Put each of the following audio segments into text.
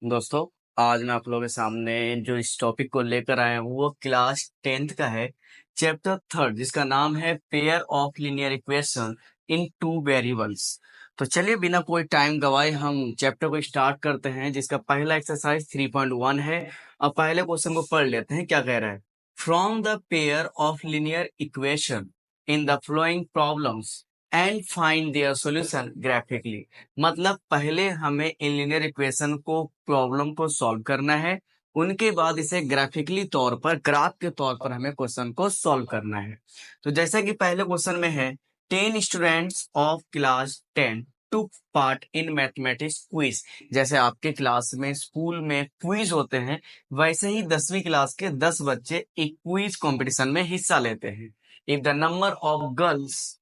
दोस्तों, आज मैं आप लोगों के सामने जो इस टॉपिक को लेकर आया हूँ वो क्लास 10th का है। चैप्टर 3 जिसका नाम है pair of linear equation in two variables. तो चलिए बिना कोई टाइम गवाए हम चैप्टर को स्टार्ट करते हैं, जिसका पहला एक्सरसाइज 3.1 है। अब पहले क्वेश्चन को पढ़ लेते हैं, क्या कह रहा है। From the pair of linear equation in the flowing problems and find their solution graphically. मतलब पहले हमें इन लीनियर इक्वेशन को प्रॉब्लम को सॉल्व करना है, उनके बाद इसे ग्राफिकली तौर पर ग्राफ के तौर पर हमें क्वेश्चन को सॉल्व करना है। तो जैसा कि पहले क्वेश्चन में है, 10 students of class 10 took part in mathematics quiz. जैसे आपके क्लास में स्कूल में क्विज होते हैं, वैसे ही 10वीं क्लास के 10 बच्चे एक क्विज कंपटीशन में हिस्सा लेते हैं। If the number of girls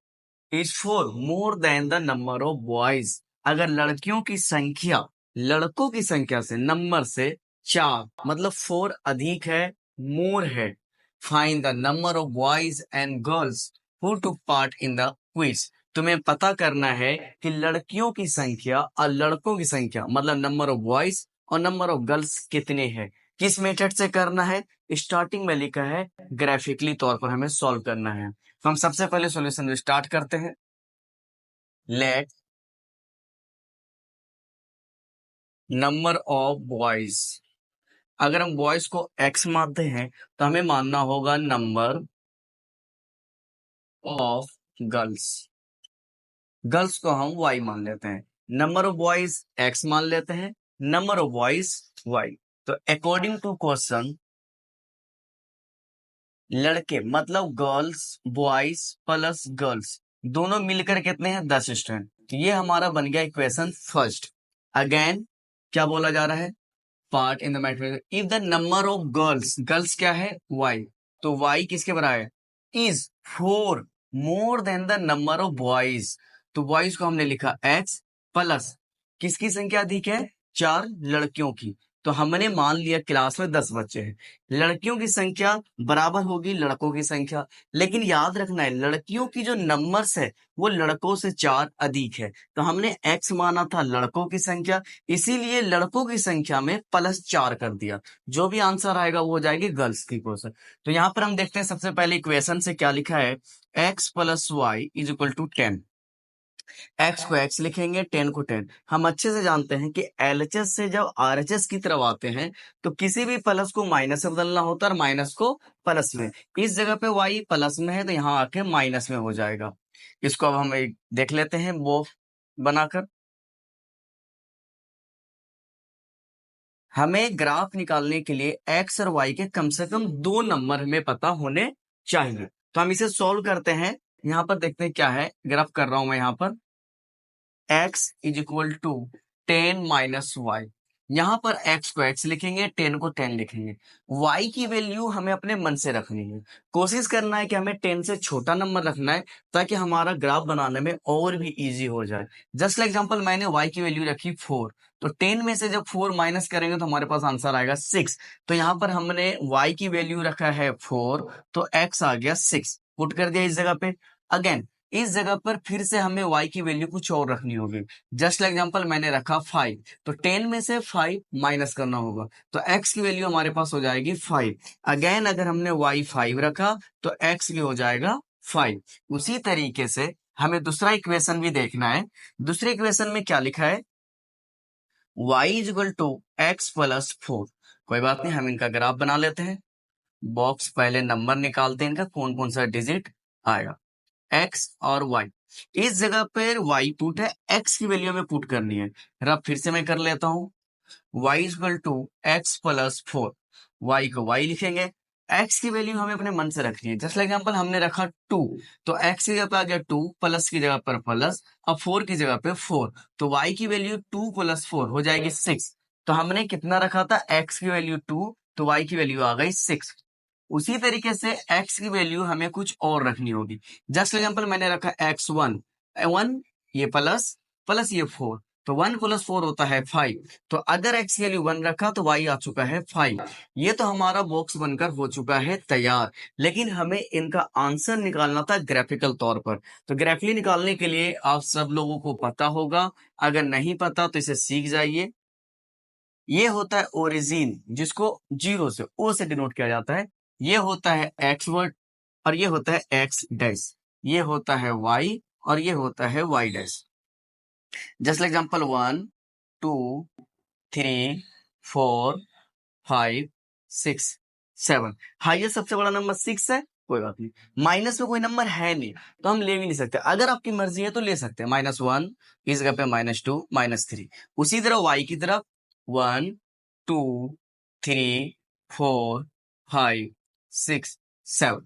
is 4 more than the number of boys. अगर लड़कियों की संख्या लड़कों की संख्या से नंबर से 4 मतलब 4 अधिक है, मोर है। Find the number of boys and girls who took part in the quiz. तुम्हें पता करना है कि लड़कियों की संख्या और लड़कों की संख्या मतलब नंबर ऑफ बॉयज और नंबर ऑफ गर्ल्स कितने हैं। किस मेथड से करना है, स्टार्टिंग में लिखा है ग्राफिकली तौर पर हमें सॉल्व करना है। तो हम सबसे पहले सॉल्यूशन स्टार्ट करते हैं। लेट नंबर ऑफ बॉयज, अगर हम बॉयज को एक्स मानते हैं तो हमें मानना होगा नंबर ऑफ गर्ल्स। गर्ल्स को हम वाई मान लेते हैं, नंबर ऑफ बॉयज एक्स मान लेते हैं, नंबर ऑफ बॉयज वाई। तो अकॉर्डिंग टू क्वेश्चन, लड़के मतलब गर्ल्स बॉयज प्लस गर्ल्स दोनों मिलकर कितने हैं, 10 स्टूडेंट। तो ये हमारा बन गया इक्वेशन फर्स्ट। अगेन क्या बोला जा रहा है, part in the mathematics if the number of girls, girls क्या है वाई, तो वाई किसके बराबर है, is 4 more than the number of boys. तो बॉयज को हमने लिखा एक्स प्लस किसकी संख्या अधिक है, 4 लड़कियों की। तो हमने मान लिया क्लास में 10 बच्चे हैं, लड़कियों की संख्या बराबर होगी लड़कों की संख्या। लेकिन याद रखना है लड़कियों की जो नंबर्स है वो लड़कों से 4 अधिक है। तो हमने एक्स माना था लड़कों की संख्या, इसीलिए लड़कों की संख्या में +4 कर दिया। जो भी आंसर आएगा वो हो जाएगी गर्ल्स की क्वेश्चन। तो यहाँ पर हम देखते हैं सबसे पहले इक्वेशन से क्या लिखा है, x + y = 10। एक्स को एक्स लिखेंगे, 10 को 10। हम अच्छे से जानते हैं कि एलएचएस से जब आरएचएस की तरफ आते हैं तो किसी भी प्लस को माइनस से बदलना होता है और माइनस को प्लस में। इस जगह पे वाई प्लस में है तो यहाँ आके माइनस में हो जाएगा। इसको अब हम एक देख लेते हैं वो बनाकर। हमें ग्राफ निकालने के लिए एक्स और वाई के कम से कम 2 नंबर हमें पता होने चाहिए। तो हम इसे सॉल्व करते हैं। यहाँ पर देखते हैं क्या है, ग्राफ कर रहा हूं मैं यहाँ पर। x = 10 - y। यहाँ पर x को x लिखेंगे, 10 को 10 लिखेंगे। y की वैल्यू हमें अपने मन से रखनी है। कोशिश करना है कि हमें 10 से छोटा नंबर रखना है ताकि हमारा ग्राफ बनाने में और भी इजी हो जाए। जस्ट लाइक एग्जांपल मैंने y की वैल्यू रखी 4, तो 10 में से जब 4 माइनस करेंगे तो हमारे पास आंसर आएगा 6। तो यहाँ पर हमने y की वैल्यू रखा है 4, तो x आ गया 6, पुट कर दिया इस जगह पे। अगेन इस जगह पर फिर से हमें y की वैल्यू कुछ और रखनी होगी। जस्ट लाइक एग्जांपल मैंने रखा 5, तो 10 में से 5 माइनस करना होगा, तो x की वैल्यू हमारे पास हो जाएगी 5। अगेन अगर हमने y 5 रखा तो x भी हो जाएगा 5। उसी तरीके से हमें दूसरा इक्वेशन भी देखना है। दूसरे इक्वेशन में क्या लिखा है, y = x + 4। कोई बात नहीं, हम इनका ग्राफ बना लेते हैं। बॉक्स पहले नंबर निकालते हैं इनका, कौन कौन सा डिजिट आएगा। x और y, इस जगह पर y पुट है, x की वैल्यू में पुट करनी है। अब फिर से मैं कर लेता हूं, y = x + 4। y को y लिखेंगे, x की वैल्यू हमें अपने मन से रखनी है। जस्ट लाइक एग्जांपल हमने रखा 2, तो x की जगह पर आ गया 2, प्लस की जगह पर प्लस, अब 4 की जगह पे 4, तो y की वैल्यू 2 + 4 हो जाएगी 6। तो हमने कितना रखा था, x की वैल्यू 2, तो y की वैल्यू आ गई 6। उसी तरीके से x की वैल्यू हमें कुछ और रखनी होगी। जस्ट एग्जांपल मैंने रखा x1, 1 ये प्लस प्लस ये 4, तो 1 + 4 होता है 5। तो अगर x की वैल्यू 1 रखा तो y आ चुका है 5। ये तो हमारा बॉक्स बनकर हो चुका है तैयार। लेकिन हमें इनका आंसर निकालना था ग्राफिकल तौर पर। तो ग्राफिकली निकालने के लिए आप सब लोगों को पता होगा, अगर नहीं पता तो इसे सीख जाइए। ये होता है ओरिजिन, जिसको जीरो से ओ से डिनोट किया जाता है। ये होता है एक्स वर्ड और ये होता है एक्स डैश। ये होता है वाई और ये होता है Y dash. Just example 1 2 3 4 5 6 7। Highest सबसे बड़ा नंबर 6 है, कोई बात नहीं। माइनस में कोई नंबर है नहीं तो हम ले भी नहीं सकते। अगर आपकी मर्जी है तो ले सकते हैं। -1 इस जगह पे -2 -3। उसी तरह y की तरफ 1 2 3 4 5 6 7।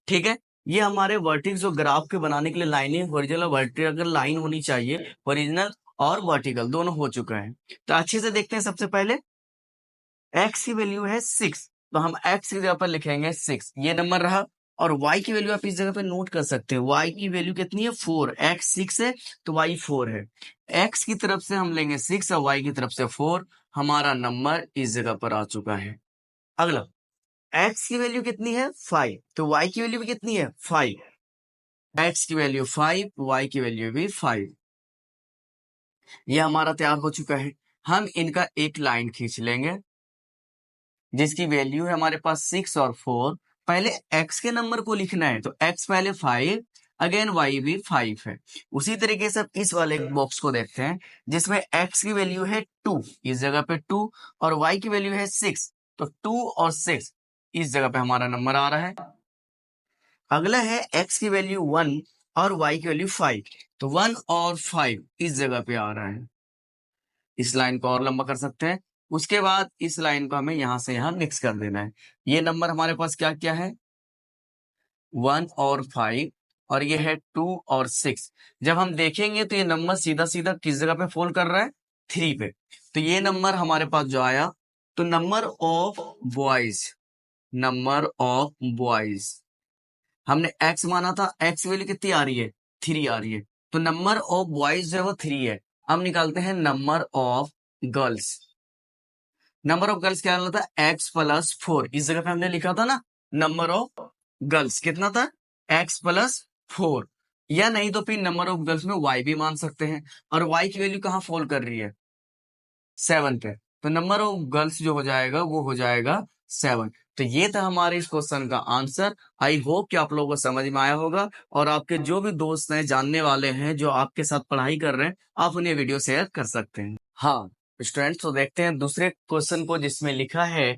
ठीक है। ये हमारे वर्टिक्स जो ग्राफ के बनाने के लिए लाइनें ओरिजिनल और वर्टिकल लाइन होनी चाहिए। ओरिजिनल और वर्टिकल दोनों हो चुका है। तो अच्छे से देखते हैं। सबसे पहले x की वैल्यू है 6, तो हम x की जगह पर लिखेंगे 6, ये नंबर रहा। और y की वैल्यू आप इस जगह पे नोट कर सकते हैं। y की वैल्यू कितनी है? 4। x 6 है तो y 4 है। x की तरफ से हम लेंगे 6 और y की तरफ से 4। हमारा नंबर इस जगह पर आ चुका है। अगला, x की वैल्यू कितनी है? 5, तो y की वैल्यू भी कितनी है? 5। x की वैल्यू 5, y की वैल्यू भी 5। ये हमारा तैयार हो चुका है। हम इनका एक लाइन खींच लेंगे जिसकी वैल्यू है हमारे पास 6 और 4। पहले x के नंबर को लिखना है तो x पहले 5, अगेन y भी 5 है। उसी तरीके से इस वाले बॉक्स को देखते हैं जिसमें x की वैल्यू है 2, इस जगह पे 2, और y की वैल्यू है 6, तो 2 और 6 इस जगह पे हमारा नंबर आ रहा है। अगला है x की वैल्यू 1 और y की वैल्यू 5, तो 1 और 5 इस जगह पे आ रहा है। इस लाइन को और लंबा कर सकते हैं। उसके बाद इस लाइन को हमें यहां से यहां मिक्स कर देना है। ये नंबर हमारे पास क्या क्या है? 1 और 5, और ये है 2 और 6। जब हम देखेंगे तो ये नंबर सीधा सीधा किस जगह पे फॉल कर रहा है? 3 पे। तो ये नंबर हमारे पास जो आया, तो number of boys, number of boys हमने x माना था, x वैल्यू कितनी आ रही है? 3 आ रही है। तो नंबर ऑफ बॉयज जो है वो 3 है। अब निकालते हैं number of girls. Number of girls क्या होता है? x+4। इस जगह पे हमने लिखा था ना नंबर ऑफ गर्ल्स कितना था? x+4। या नहीं तो फिर नंबर ऑफ गर्ल्स में y भी मान सकते हैं। और y की वैल्यू कहाँ फॉल कर रही है? 7 पे। तो नंबर ऑफ गर्ल्स जो हो जाएगा वो हो जाएगा 7। तो ये था हमारे इस क्वेश्चन का आंसर। आई होप कि आप लोगों को समझ में आया होगा, और आपके जो भी दोस्त हैं, जानने वाले हैं जो आपके साथ पढ़ाई कर रहे हैं, आप उन्हें वीडियो शेयर कर सकते हैं। हाँ स्टूडेंट्स, तो देखते हैं दूसरे क्वेश्चन को जिसमें लिखा है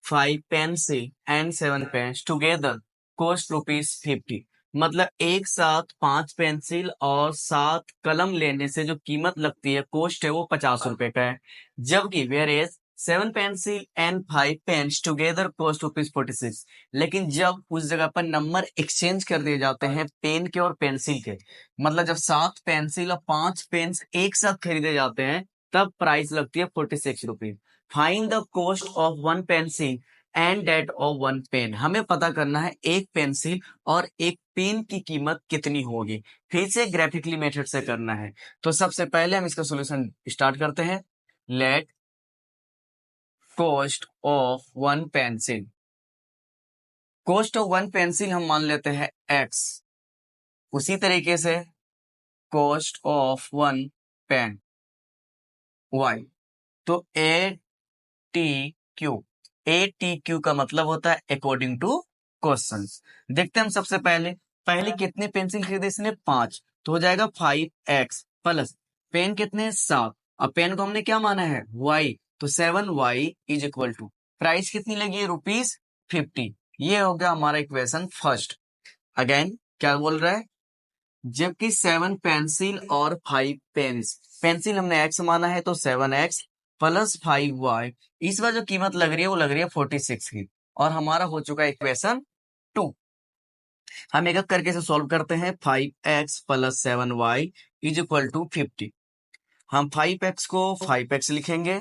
5 pencil and 7 pens together cost ₹50। मतलब एक साथ 5 पेंसिल और 7 कलम लेने से जो कीमत लगती है, कॉस्ट है, वो ₹50 का है। जबकि whereas 7 pencil and 5 pens together cost ₹46। लेकिन जब उस जगह पर नंबर एक्सचेंज कर दिए जाते हैं पेन के और पेंसिल के, मतलब जब 7 पेंसिल और 5 पेन्स एक साथ खरीदे जाते हैं, तब प्राइस लगती है ₹46। Find the cost of 1 pencil and that of 1 pen. हमें पता करना है एक पेंसिल और एक पेन की कीमत कितनी होगी। फिर से ग्राफिकली मेथड से करना है। तो सबसे पहले हम इसका सॉल्यूशन स्टार्ट करते हैं। Let cost of 1 pencil, cost of 1 pencil हम मान लेते हैं x। उसी तरीके से कॉस्ट ऑफ 1 पेन y। तो ATQ, ATQ का मतलब होता है अकॉर्डिंग टू क्वेश्चन। देखते हैं हम सबसे पहले, पहले कितने पेंसिल खरीदे इसने? 5, तो हो जाएगा 5x प्लस पेन कितने? 7। अब पेन को हमने क्या माना है? y, तो 7y is equal to price कितनी लगी है? ₹50। ये हो गया हमारा इक्वेशन फर्स्ट। अगेन क्या बोल रहा है? जबकि 7 पेंसिल और 5 पेन्स, पेंसिल हमने x माना है तो 7x प्लस 5y, इस बार जो कीमत लग रही है वो लग रही है 46 की। और हमारा हो चुका है इक्वेशन 2। हम एक एक करके इसे सॉल्व करते हैं। 5x plus 7y is equal to 50। हम 5x को 5x लिखेंगे,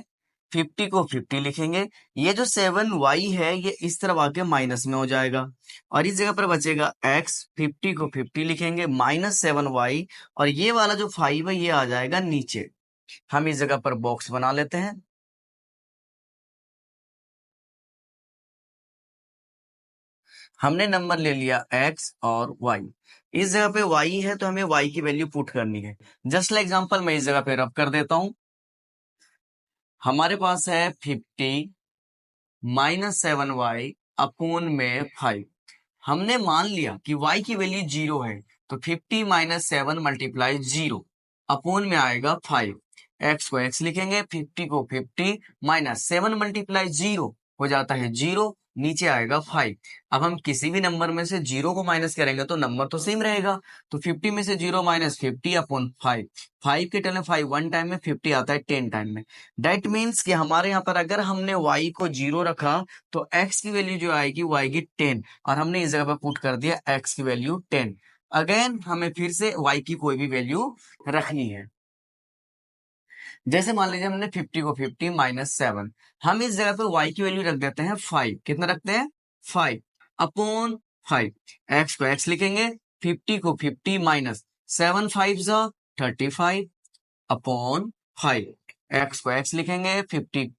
50 को 50 लिखेंगे। ये जो 7y है ये इस तरफ आके माइनस में हो जाएगा, और इस जगह पर बचेगा x। 50 को 50 लिखेंगे -7y, और ये वाला जो 5 है ये आ जाएगा नीचे। हम इस जगह पर बॉक्स बना लेते हैं। हमने नंबर ले लिया x और y। इस जगह पे y है तो हमें y की वैल्यू पुट करनी है। जस्ट लाइक एग्जांपल मैं इस जगह पे रब कर देता हूं। हमारे पास है 50 माइनस 7y अपोन में 5। हमने मान लिया कि y की वैल्यू 0 है, तो 50 माइनस 7 मल्टीप्लाई 0 अपोन में आएगा 5। x को x लिखेंगे, 50 को 50 माइनस 7 मल्टीप्लाई 0 हो जाता है 0, नीचे आएगा 5। अब हम किसी भी नंबर में से 0 को माइनस करेंगे तो नंबर तो सेम रहेगा, तो 50 में से 0 माइनस 50 अपॉन 5। 5 के टर्न में 5 1 टाइम में, 50 आता है 10 टाइम में। दैट मीन्स कि हमारे यहाँ पर अगर हमने y को 0 रखा तो x की वैल्यू जो आएगी वो आएगी 10, और हमने इस जगह पर पुट कर दिया x की वैल्यू 10। अगेन हमें फिर से y की कोई भी वैल्यू रखनी है। जैसे मान लीजिए हमने 50 को 50 माइनस 7, हम इस जगह पे y की वैल्यू रख देते हैं 5। कितना रखते हैं? 5 अपॉन 5। x को x लिखेंगे, 50 को 50 माइनस 7 5 जा 35 अपॉन 5। x को x लिखेंगे 50।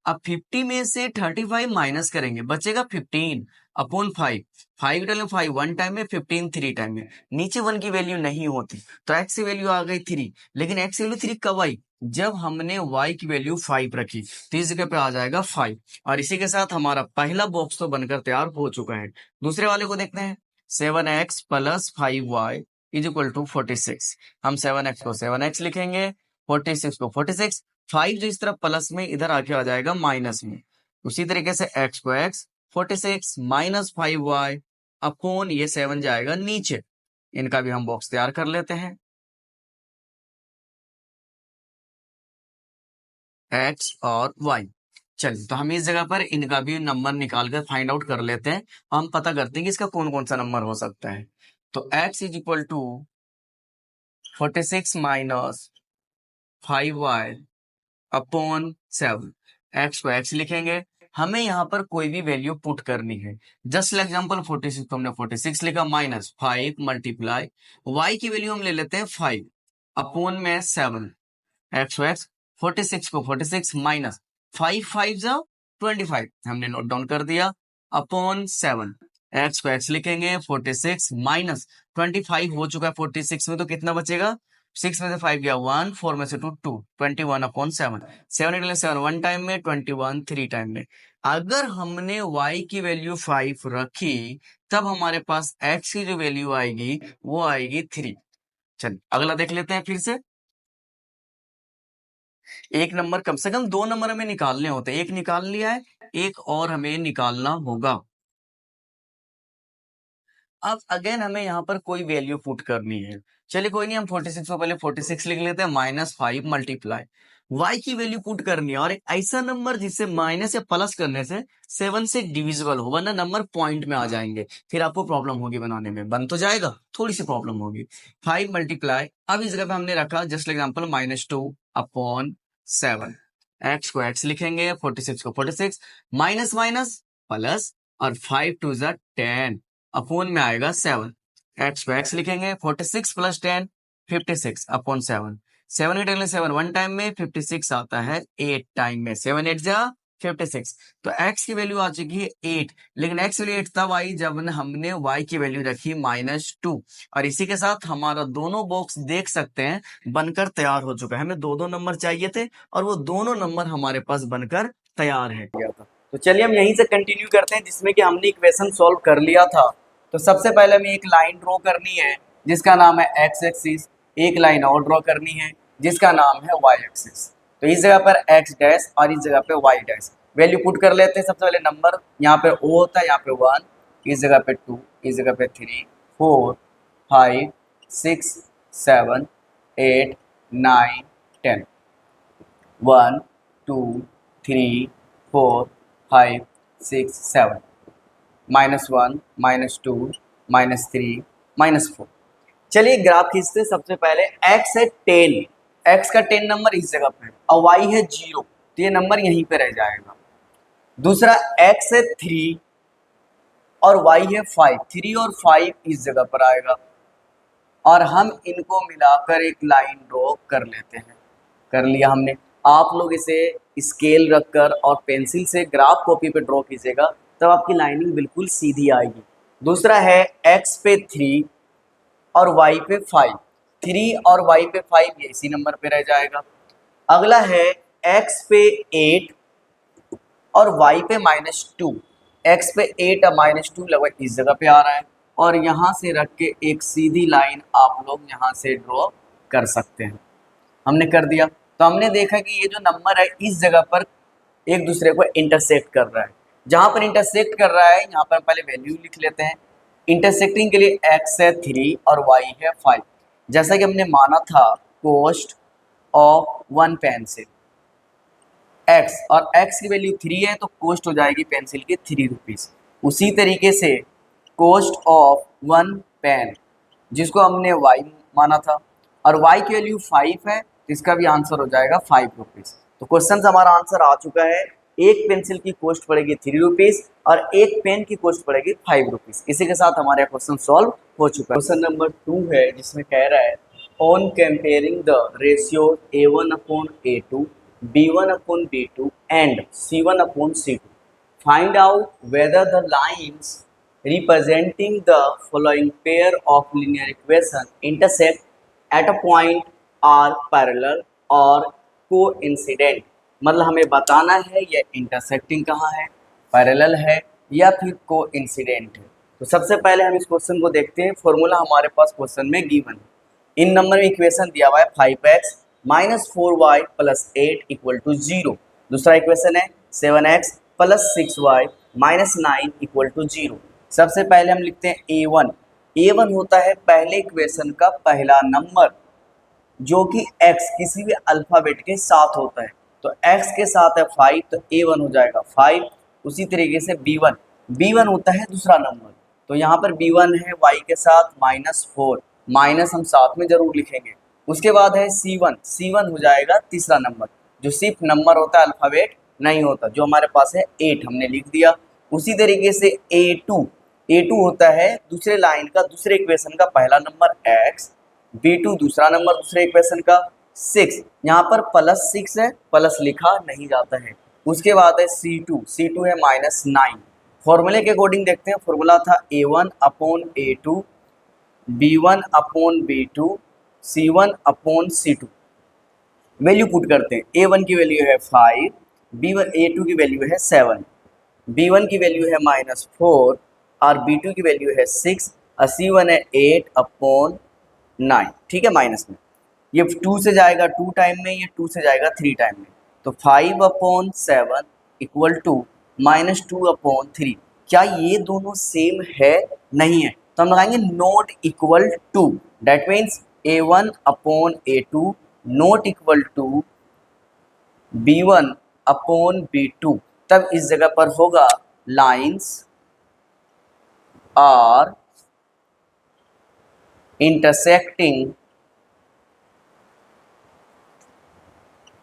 अब 50 में से 35 माइनस करेंगे, बचेगा 15 अपॉन 5। 5 डालें 5 1 टाइम में, 15 3 टाइम में, नीचे 1 की वैल्यू नहीं होती तो x की वैल्यू आ गई 3। लेकिन x की वैल्यू 3 कब आई? जब हमने y की वैल्यू 5 रखी, तो इस जगह पे आ जाएगा 5। और इसी के साथ हमारा पहला बॉक्स तो बनकर तैयार हो चुका है। दूसरे वाले को देखते हैं। 7x plus 5y is equal to 46। हम 7x को 7x लिखेंगे, 46 को 46। 5 जो इस तरफ प्लस में, इधर आके आ जाएगा माइनस में। उसी तरीके से x को x, 46 माइनस 5y अपॉन ये 7 जाएगा नीचे। इनका भी हम बॉक्स तैयार कर लेते हैं। x और y, चलिए तो हम इस जगह पर इनका भी नंबर निकाल कर फाइंड आउट कर लेते हैं। हम पता करते हैं कि इसका कौन कौन सा नंबर हो सकता है। तो x is equal to 46 minus 5y upon 7। x को x लिखेंगे, हमें यहाँ पर कोई भी वैल्यू पुट करनी है। जस्ट एग्जांपल 46 तो हमने 46 लिखा, माइनस 5 मल्टीप्लाई y की वैल्यू हम ले लेते हैं 5 अपॉन में 7। एक्स एक्स 46 को 46 माइनस 5 5 जा 25, हमने नोट डाउन कर दिया अपॉन 7। एक्स को एक्स लिखेंगे, 46 माइनस 25 हो चुका है 46 में, तो कितना बचेगा? 6 में से 5 गया 1, 4 में से 2 2, 21 अपॉन 7। 7 7 1 टाइम में, 21 3 टाइम में। अगर हमने y की वैल्यू 5 रखी, तब हमारे पास x की जो वैल्यू आएगी वो आएगी 3। चलिए अगला देख लेते हैं फिर से। एक नंबर, कम से कम 2 नंबर हमें निकालने होते हैं। एक निकाल लिया है, एक और हमें निकालना होगा। अब अगेन हमें यहाँ पर कोई वैल्यू पुट करनी है। चलिए कोई नहीं, हम 46 को पहले 46 लिख लेते हैं, माइनस 5 मल्टीप्लाई y की वैल्यू पुट करनी है, और एक ऐसा नंबर जिससे माइनस या प्लस करने से 7 से डिविजिबल हो, वरना नंबर पॉइंट में आ जाएंगे, फिर आपको प्रॉब्लम होगी बनाने में। बन तो जाएगा, थोड़ी सी प्रॉब्लम होगी। 5 मल्टीप्लाई, अब इस जगह पे हमने रखा जस्ट एग्जाम्पल -2 अपॉन 7। एक्स को एक्स लिखेंगे, 46 को 46 माइनस माइनस प्लस, और 5 2 जा 10 अपॉन में आएगा 7। एक्स को एक्स लिखेंगे, 46 प्लस 10 56 अपॉन 7। 7 8 7 1 टाइम में, 56 आता है 8 टाइम में, 7 8 जा 56। तो x की वैल्यू आ चुकी है 8, लेकिन x वैल्यू 8 तब आई जब हमने y की वैल्यू रखी -2। और इसी के साथ हमारा दोनों बॉक्स देख सकते हैं बनकर तैयार हो चुका है। हमें दो दो नंबर चाहिए थे, और वो दोनों नंबर हमारे पास बनकर तैयार है। तो चलिए हम यहीं से कंटिन्यू करते हैं, जिसमें कि हमने इक्वेशन सॉल्व कर लिया था। तो सबसे पहले हमें एक लाइन ड्रॉ करनी है जिसका नाम है एक्स एक्सिस, एक लाइन और ड्रॉ करनी है जिसका नाम है वाई एक्सिस। तो इस जगह पर एक्स डैश और इस जगह पे वाई डैश, वैल्यू पुट कर लेते हैं। सबसे पहले नंबर यहाँ पे ओ होता है, यहाँ पे 1, इस जगह पे 2, इस जगह पे 3 4 5 6 7 8 9 10। 1 2 3 4 5 6 7, -1 -2 -3 -4। चलिए ग्राफ खींचते हैं। सबसे पहले x है 10, x का 10 नंबर इस जगह पे है, और y है 0, तो ये नंबर यहीं पे रह जाएगा। दूसरा x है 3 और y है 5, 3 और 5 इस जगह पर आएगा, और हम इनको मिलाकर एक लाइन ड्रॉ कर लेते हैं। कर लिया हमने। आप लोग इसे स्केल रखकर और पेंसिल से ग्राफ कॉपी पे ड्रॉ कीजिएगा, तब आपकी लाइनिंग बिल्कुल सीधी आएगी। दूसरा है x पे 3 और y पे 5, 3 और y पे 5 ये इसी नंबर पे रह जाएगा। अगला है x पे 8 और y पे -2। x पे 8 और -2 लगभग इस जगह पे आ रहा है, और यहाँ से रख के एक सीधी लाइन आप लोग यहाँ से ड्रॉ कर सकते हैं। हमने कर दिया, तो हमने देखा कि ये जो नंबर है इस जगह पर एक दूसरे को इंटरसेक्ट कर रहा है। जहाँ पर इंटरसेक्ट कर रहा है यहाँ पर पहले वैल्यू लिख लेते हैं। इंटरसेक्टिंग के लिए x है 3 और y है 5। जैसा कि हमने माना था cost of one pencil x, और x की वैल्यू 3 है तो कॉस्ट हो जाएगी पेंसिल की 3 रुपीज़। उसी तरीके से कॉस्ट ऑफ वन पेन जिसको हमने y माना था, और y की वैल्यू 5 है तो इसका भी आंसर हो जाएगा 5 रुपीज़। तो क्वेश्चन से हमारा आंसर आ चुका है, एक पेंसिल की कॉस्ट पड़ेगी 3 रुपीज़ और एक पेन की कॉस्ट पड़ेगी 5 रुपीज़। इसी के साथ हमारा क्वेश्चन सॉल्व हो चुका है। क्वेश्चन नंबर 2 है जिसमें कह रहा है on comparing the ratio A1/A2, B1/B2 and C1/C2, find out whether the lines representing the following pair of linear equations intersect at a point are parallel or coincident। मतलब हमें बताना है ये इंटरसेक्टिंग कहाँ है, पैरेलल है या फिर कोइंसिडेंट है। तो सबसे पहले हम इस क्वेश्चन को देखते हैं। फॉर्मूला हमारे पास क्वेश्चन में गिवन है। इन नंबर में इक्वेशन दिया हुआ है 5x minus 4y plus 8 equal to 0। दूसरा इक्वेशन है 7x plus 6y minus 9 equal to 0। सबसे पहले हम लिखते हैं a1। a1 होता है पहले इक्वेशन का पहला नंबर जो कि x किसी भी अल्फाबेट के साथ होता है। तो x के साथ है 5 तो a1 हो जाएगा 5। उसी तरीके से b1, b1 होता है दूसरा नंबर, तो यहाँ पर b1 है y के साथ -4, माइनस हम साथ में जरूर लिखेंगे। उसके बाद है c1, c1 हो जाएगा तीसरा नंबर जो सिर्फ नंबर होता है अल्फाबेट नहीं होता, जो हमारे पास है 8 हमने लिख दिया। उसी तरीके से a2, a2 होता है दूसरे लाइन का दूसरे इक्वेशन का पहला नंबर x, b2 दूसरा नंबर दूसरे इक्वेशन का 6, यहाँ पर +6 है, प्लस लिखा नहीं जाता है। उसके बाद है c2, c2 है -9। फॉर्मूले के अकॉर्डिंग देखते हैं, फॉर्मूला था a1/a2, b1/b2, c1/c2। Value put करते हैं, a1 की वैल्यू है 5, b1 a2 की वैल्यू है 7, b1 की वैल्यू है -4 और b2 की वैल्यू है 6 और c1 है 8/9। ठीक है, माइनस में ये 2 से जाएगा 2 टाइम में, ये 2 से जाएगा 3 टाइम में, तो 5/7 इक्वल टू -2/3। क्या ये दोनों सेम है? नहीं है, तो हम लगाएंगे not equal to. That means a1/a2 not equal to b1/b2। तब इस जगह पर होगा lines are intersecting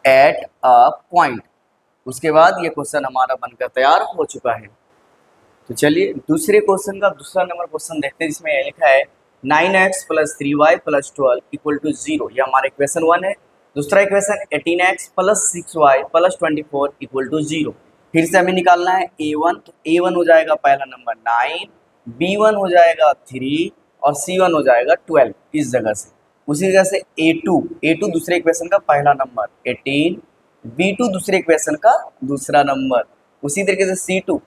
at a point. उसके बाद ये क्वेश्चन हमारा बनकर तैयार हो चुका है। तो चलिए दूसरे क्वेश्चन का दूसरा नंबर क्वेश्चन देखते हैं, जिसमें यह लिखा है 9x plus 3y plus 12 equal to 0। यह हमारा इक्वेशन 1 है। दूसरा equation 18x plus 6y plus 24 equal to 0। फिर से हमें निकालना है a1, तो a1 हो जाएगा पहला नंबर 9, b1 हो जाएगा 3 और c1 हो जाएगा 12 इस जगह से। उसी जगह से a2 दूसरे इक्वेशन का पहला नंबर 18, b2 दूसरे इक्वेशन का दूसरा नंबर, उसी तरीके से c2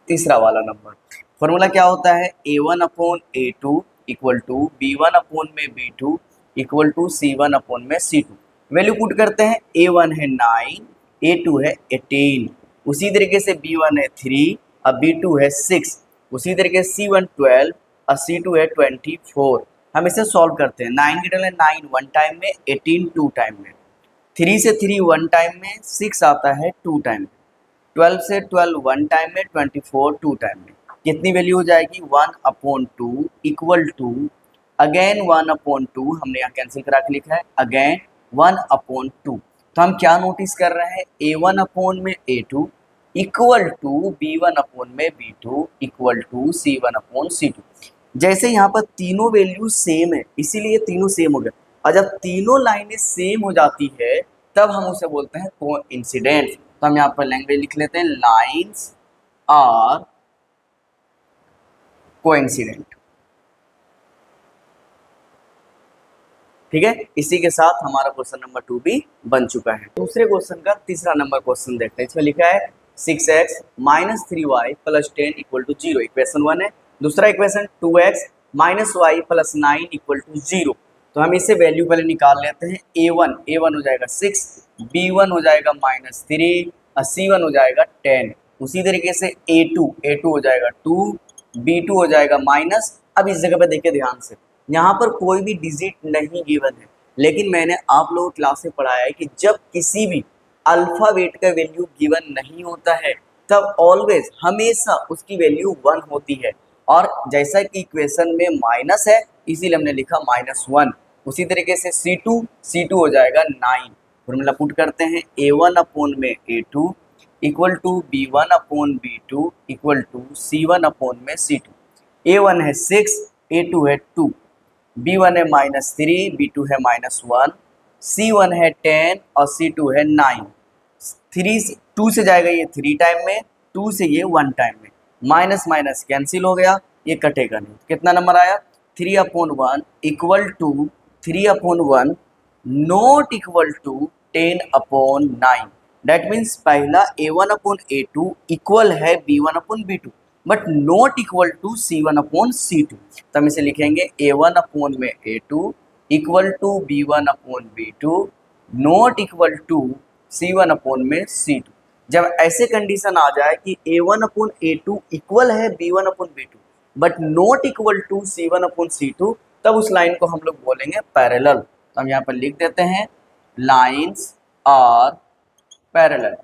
तीसरा वाला नंबर। फॉर्मूला क्या होता है a1/a2 equal to b1/b2 equal to c1/c2। Value put करते हैं, a1 है 9, a2 है 18, उसी तरीके से b1 है 3 और b2 है 6, उसी तरीके से c1 12 और c2 है 24। हम इसे सॉल्व करते हैं। 9 की जगह 9 वन टाइम में, 18 टू टाइम में, 3 से 3 वन टाइम में, 6 आता है 2 टाइम में, 12 से 12 वन टाइम में, 24 टू टाइम में। कितनी वैल्यू हो जाएगी 1/2 इक्वल टू अगेन 1/2। हमने यहाँ कैंसिल करा के लिखा है अगेन 1/2। तो हम क्या नोटिस कर रहे हैं, a1/a2 equal to b1/b2 equal to c1/c2। जैसे यहाँ पर तीनों वैल्यू सेम है इसीलिए तीनों सेम हो गए, और जब तीनों लाइनें सेम हो जाती है तब हम उसे बोलते हैं कोइंसिडेंट। तो हम यहाँ पर लैंग्वेज लिख लेते हैं, लाइन्स आर कोइंसिडेंट। ठीक है, इसी के साथ हमारा क्वेश्चन नंबर 2 भी बन चुका है। दूसरे क्वेश्चन का तीसरा नंबर क्वेश्चन देखते हैं। इसमें लिखा है 6x minus 3y plus 10 equal to 0, equation 1 है। दूसरा equation 2x minus y plus 9 equal to 0। तो हम इसे वैल्यू पहले निकाल लेते हैं। a1 हो जाएगा 6, b1 हो जाएगा -3 और c1 हो जाएगा 10। उसी तरीके से a2 हो जाएगा 2, b2 हो जाएगा माइनस। अब इस जगह पे देखिए ध्यान से, यहाँ पर कोई भी डिजिट नहीं गिवन है, लेकिन मैंने आप लोगों को क्लास में पढ़ाया है कि जब किसी भी अल्फाबेट का वैल्यू गिवन नहीं होता है तब ऑलवेज हमेशा उसकी वैल्यू 1 होती है। और जैसा कि इक्वेशन में माइनस है इसीलिए हमने लिखा -1। उसी तरीके से C2 हो जाएगा 9। फॉर्मूला पुट करते हैं a1 अपॉन में a2 equal to b1 upon b2 equal to c1 upon में c2। a1 है 6, a2 है 2, b1 है -3, b2 है -1, c1 है 10 और c2 है 9। 2 से जाएगा ये 3 टाइम में, 2 से ये 1 टाइम में, माइनस माइनस कैंसिल हो गया, ये कटेगा नहीं। कितना नंबर आया 3/1 equal to 3/1 not equal to 10/9। That means पहला a1/a2 इक्वल है b1/b2 but not equal to c1/c2। तो हम इसे लिखेंगे a1 में a2 equal to b1/b2 not equal to c1 में c2। जब ऐसे कंडीशन आ जाए कि a1/a2 इक्वल है b1/b2 but not equal to c1/c2, तब उस लाइन को हम लोग बोलेंगे पैरेलल। तो हम यहाँ पर लिख देते हैं लाइन्स आर पैरेलल।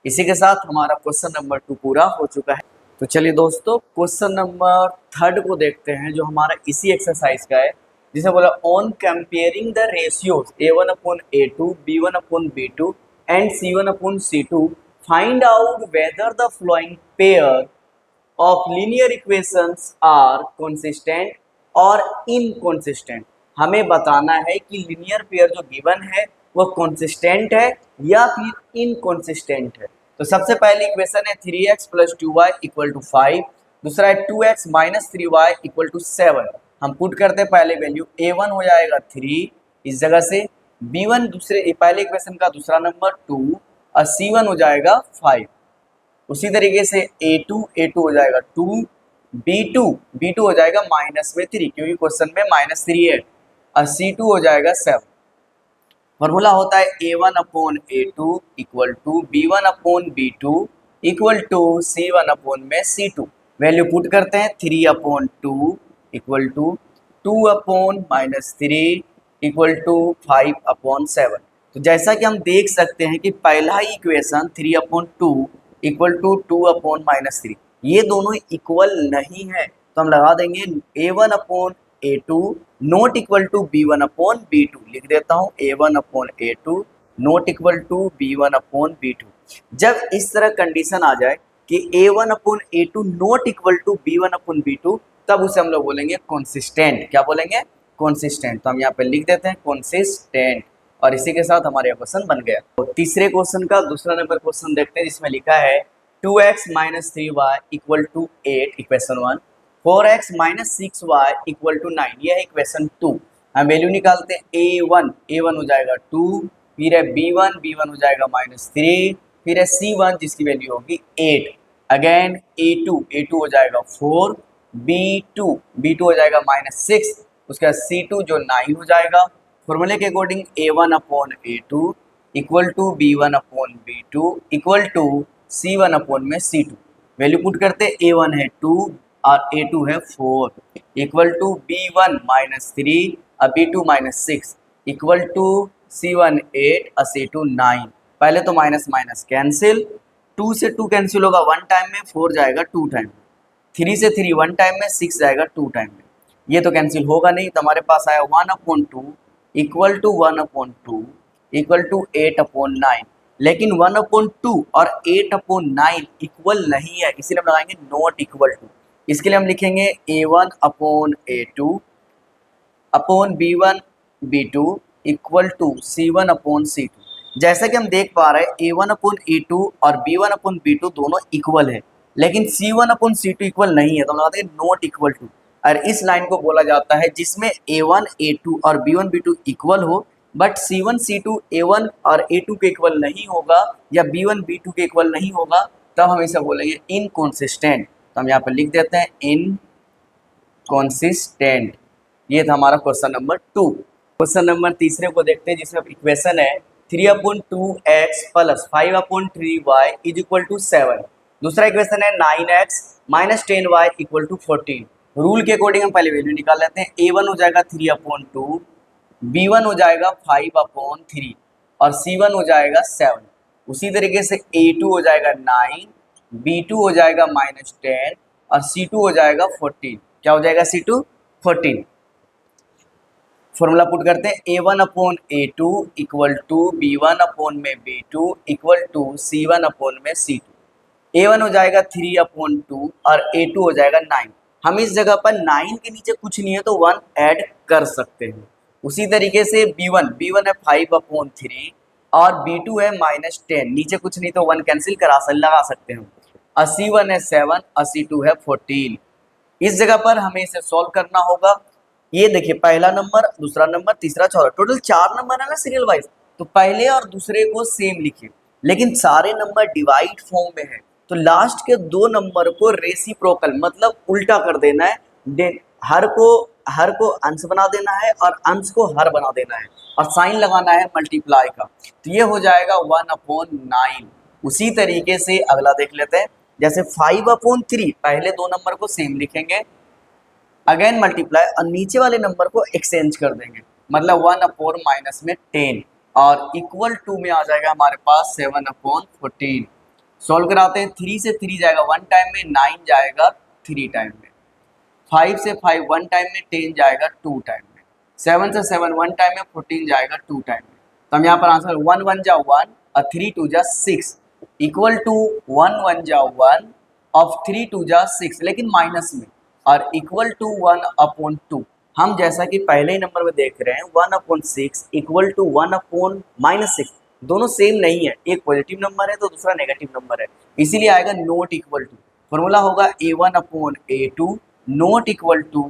इसी के साथ हमारा क्वेश्चन नंबर 2 पूरा हो चुका है। तो चलिए दोस्तों क्वेश्चन नंबर 3 को देखते हैं जो हमारा इसी एक्सरसाइज का है, जिसे बोला on comparing the ratios a1/a2 b1/b2 and c1/c2 find out whether the following pair of linear equations are consistent और inconsistent। हमें बताना है कि लीनियर पेयर जो गिवन है वो कंसिस्टेंट है या फिर इनकंसिस्टेंट है। तो सबसे पहली इक्वेशन है 3x + 2y = 5। दूसरा है 2x - 3y = 7। हम पुट करते हैं पहले वैल्यू, a1 हो जाएगा 3 इस जगह से, b1 दूसरे पहले इक्वेशन का दूसरा नंबर 2 और c1 हो जाएगा 5। उसी तरीके से a2 हो जाएगा 2, b2 हो जाएगा -3 क्योंकि क्वेश्चन में -3 है, और c2 हो जाएगा 7। फॉर्मूला होता है a1/a2 equal to b1/b2 equal to c1/c2। Value put करते हैं 3/2 इक्वल टू 2/-3 इक्वल टू 5/7। तो जैसा कि हम देख सकते हैं कि पहला ही इक्वेशन 3/2 इक्वल टू 2/-3, ये दोनों इक्वल नहीं है। तो हम लगा देंगे a1/a2 not equal to b1/b2। लिख देता हूँ a1/a2 not equal to b1/b2। जब इस तरह कंडीशन आ जाए कि a1/a2 not equal to b1/b2, तब उसे हम लोग बोलेंगे कंसिस्टेंट। क्या बोलेंगे? कंसिस्टेंट। तो हम यहाँ पे लिख देते हैं कंसिस्टेंट, और इसी के साथ हमारे क्वेश्चन बन गया। तो तीसरे क्वेश्चन का दूसरा नंबर क्वेश्चन देखते हैं, जिसमें लिखा है 2x - 3y = 8 equation 1, 4x - 6y = 9, यह है इक्वेशन 2। हम वैल्यू निकालते हैं a1 हो जाएगा 2, फिर है b1 हो जाएगा -3, फिर है c1 जिसकी वैल्यू होगी 8, अगेन a2 हो जाएगा 4, b2 हो जाएगा -6, उसके बाद c2 जो 9 हो जाएगा। फॉर्मूले के according a1/a2 equal to b1/b2 equal to c1/c2। Value put करते a1 है 2 और a2 है 4 इक्वल टू b1 -3 और b2 -6 इक्वल टू c1 8 और c2 9। पहले तो माइनस माइनस कैंसिल, 2 से 2 कैंसिल होगा 1 टाइम में, 4 जाएगा 2 टाइम में, 3 से 3 1 टाइम में, 6 जाएगा 2 टाइम में। ये तो कैंसिल होगा नहीं, तो हमारे पास आया 1/2 इक्वल टू 1/2 इक्वल टू 8/9। लेकिन 1/2 और 8/9 इक्वल नहीं है, इसीलिए हम लगाएंगे नॉट इक्वल टू। इसके लिए हम लिखेंगे a1/a2 upon b1/b2 equal to c1/c2। जैसा कि हम देख पा रहे हैं a1/a2 और b1/b2 दोनों इक्वल है, लेकिन c1/c2 इक्वल नहीं है, तो हम लगाते हैं नॉट इक्वल टू। और इस लाइन को बोला जाता है जिसमें A1 A2 और B1 B2 इक्वल हो, बट C1 C2 A1 और A2 के इक्वल नहीं होगा या B1 B2 के इक्वल नहीं होगा, तब हम इसे बोलेंगे इनकॉन्सिस्टेंट। तो हम यहाँ पर लिख देते हैं इनकॉन्सिस्टेंट। ये था हमारा क्वेश्चन नंबर 2। क्वेश्चन नंबर तीसरे को देखते हैं जिसमें इक्वेशन है 3/2x plus 5/3y is equal to 7। दूसरा इक्वेशन है 9x minus 10y equal to 14। Rule के अकॉर्डिंग हम पहले वैल्यू निकाल लेते हैं। A1 हो जाएगा 3/2, B1 हो जाएगा 5/3 और C1 हो जाएगा 7। उसी तरीके से A2 हो जाएगा 9, B2 हो जाएगा -10 और C2 हो जाएगा 14। क्या हो जाएगा C2? 14। फॉर्मूला पुट करते हैं A1/A2 equal to B1/B2 equal to C1/C2। A1 हो जाएगा 3/2 और A2 हो जाएगा 9। हम इस जगह पर 9 के नीचे कुछ नहीं है तो 1 ऐड कर सकते हैं। उसी तरीके से B1 है 5/3 और B2 है -10, नीचे कुछ नहीं तो 1 कैंसिल लगा सकते हैं। और C1 है 7 और C2 है 14। इस जगह पर हमें इसे सॉल्व करना होगा। ये देखिए पहला नंबर, दूसरा नंबर, तीसरा, चौथा, टोटल 4 नंबर है ना सीरियल वाइज। तो पहले और दूसरे को सेम लिखिए, लेकिन सारे नंबर डिवाइड फॉर्म में है तो लास्ट के 2 नंबर को रेसिप्रोकल मतलब उल्टा कर देना है। हर को अंश बना देना है और अंश को हर बना देना है और साइन लगाना है मल्टीप्लाई का। तो ये हो जाएगा 1/9। उसी तरीके से अगला देख लेते हैं। जैसे 5/3 पहले 2 नंबर को सेम लिखेंगे, अगेन मल्टीप्लाई और नीचे वाले नंबर को एक्सचेंज कर देंगे, मतलब 1/- में 10 और इक्वल टू में आ जाएगा हमारे पास 7/14। सॉल्व कराते हैं। 3 से 3 जाएगा 1 टाइम में, 9 जाएगा 3 टाइम में, 5 से 5 1 टाइम में, 10 जाएगा 2 टाइम में, 7 से 7 1 टाइम में, 14 जाएगा 2 टाइम में। तो हम यहाँ पर आंसर 1 1 जा 1 और 3 2 जा 6 इक्वल टू 1 1 जा 1 और 3 2 जा 6, लेकिन माइनस में, और इक्वल टू 1/2। हम जैसा कि पहले ही नंबर में देख रहे हैं 1/6 इक्वल टू 1/-6, दोनों सेम नहीं है, एक पॉजिटिव नंबर है तो दूसरा नेगेटिव नंबर है, इसीलिए आएगा नॉट इक्वल टू। फॉर्मूला होगा A1/A2 not equal to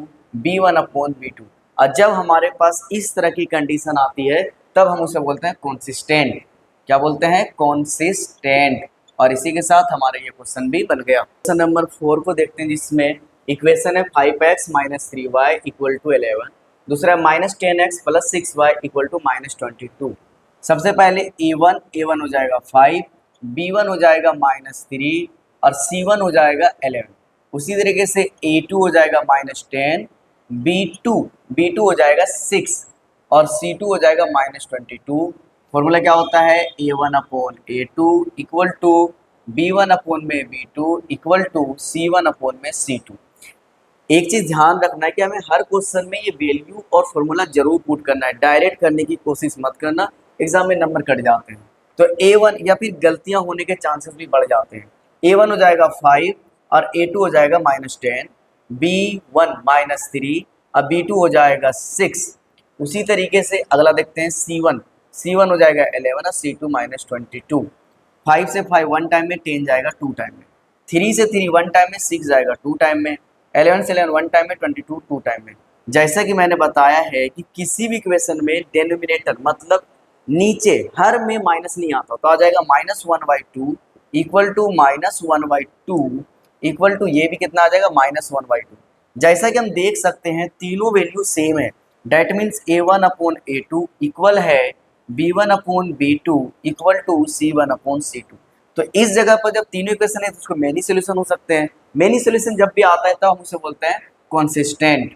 B1/B2। और जब हमारे पास इस तरह की कंडीशन आती है तब हम उसे बोलते हैं कॉन्सिस्टेंट। क्या बोलते हैं? कॉन्सिस्टेंट। और इसी के साथ हमारा ये क्वेश्चन भी बन गया। क्वेश्चन नंबर 4 को देखते हैं जिसमें इक्वेशन है 5x minus 3y equal to 11। दूसरा -10x plus 6y equal to -22। सबसे पहले A1 हो जाएगा 5, B1 हो जाएगा -3 और C1 हो जाएगा 11। उसी तरीके से A2 हो जाएगा -10, B2 हो जाएगा 6 और C2 हो जाएगा -22। फॉर्मूला क्या होता है? A1/A2 equal to B1/B2 equal to C1/C2। एक चीज ध्यान रखना है कि हमें हर क्वेश्चन में ये वैल्यू और फॉर्मूला जरूर पुट करना है, डायरेक्ट करने की कोशिश मत करना, एग्जाम में नंबर कट जाते हैं। तो A1 या फिर गलतियां होने के चांसेस भी बढ़ जाते हैं। A1 हो जाएगा 5 और A2 हो जाएगा -10, B1 -3 और B2 हो जाएगा 6। उसी तरीके से अगला देखते हैं C1 हो जाएगा 11 और C2 -22। 5 से 5 1 टाइम में, 10 जाएगा 2 टाइम में, 3 से 3 1 टाइम में, 6 जाएगा 2 टाइम में, 11 से 11 1 टाइम में, 22 2 टाइम में। जैसा कि मैंने बताया है कि किसी भी इक्वेशन में डेनोमिनेटर मतलब नीचे हर में माइनस नहीं आता, तो आ जाएगा -1/2 इक्वल टू -1/2 इक्वल टू ये भी कितना आ जाएगा -1/2। जैसा कि हम देख सकते हैं तीनों वैल्यू सेम है, डेट मीन्स A1/A2 इक्वल है B1/B2 इक्वल टू C1/C2। तो इस जगह पर जब तीनों इक्वेशन है तो उसको मेनी सोल्यूशन हो सकते हैं। मेनी सोल्यूशन जब भी आता है तो हम उसे बोलते हैं कॉन्सिस्टेंट।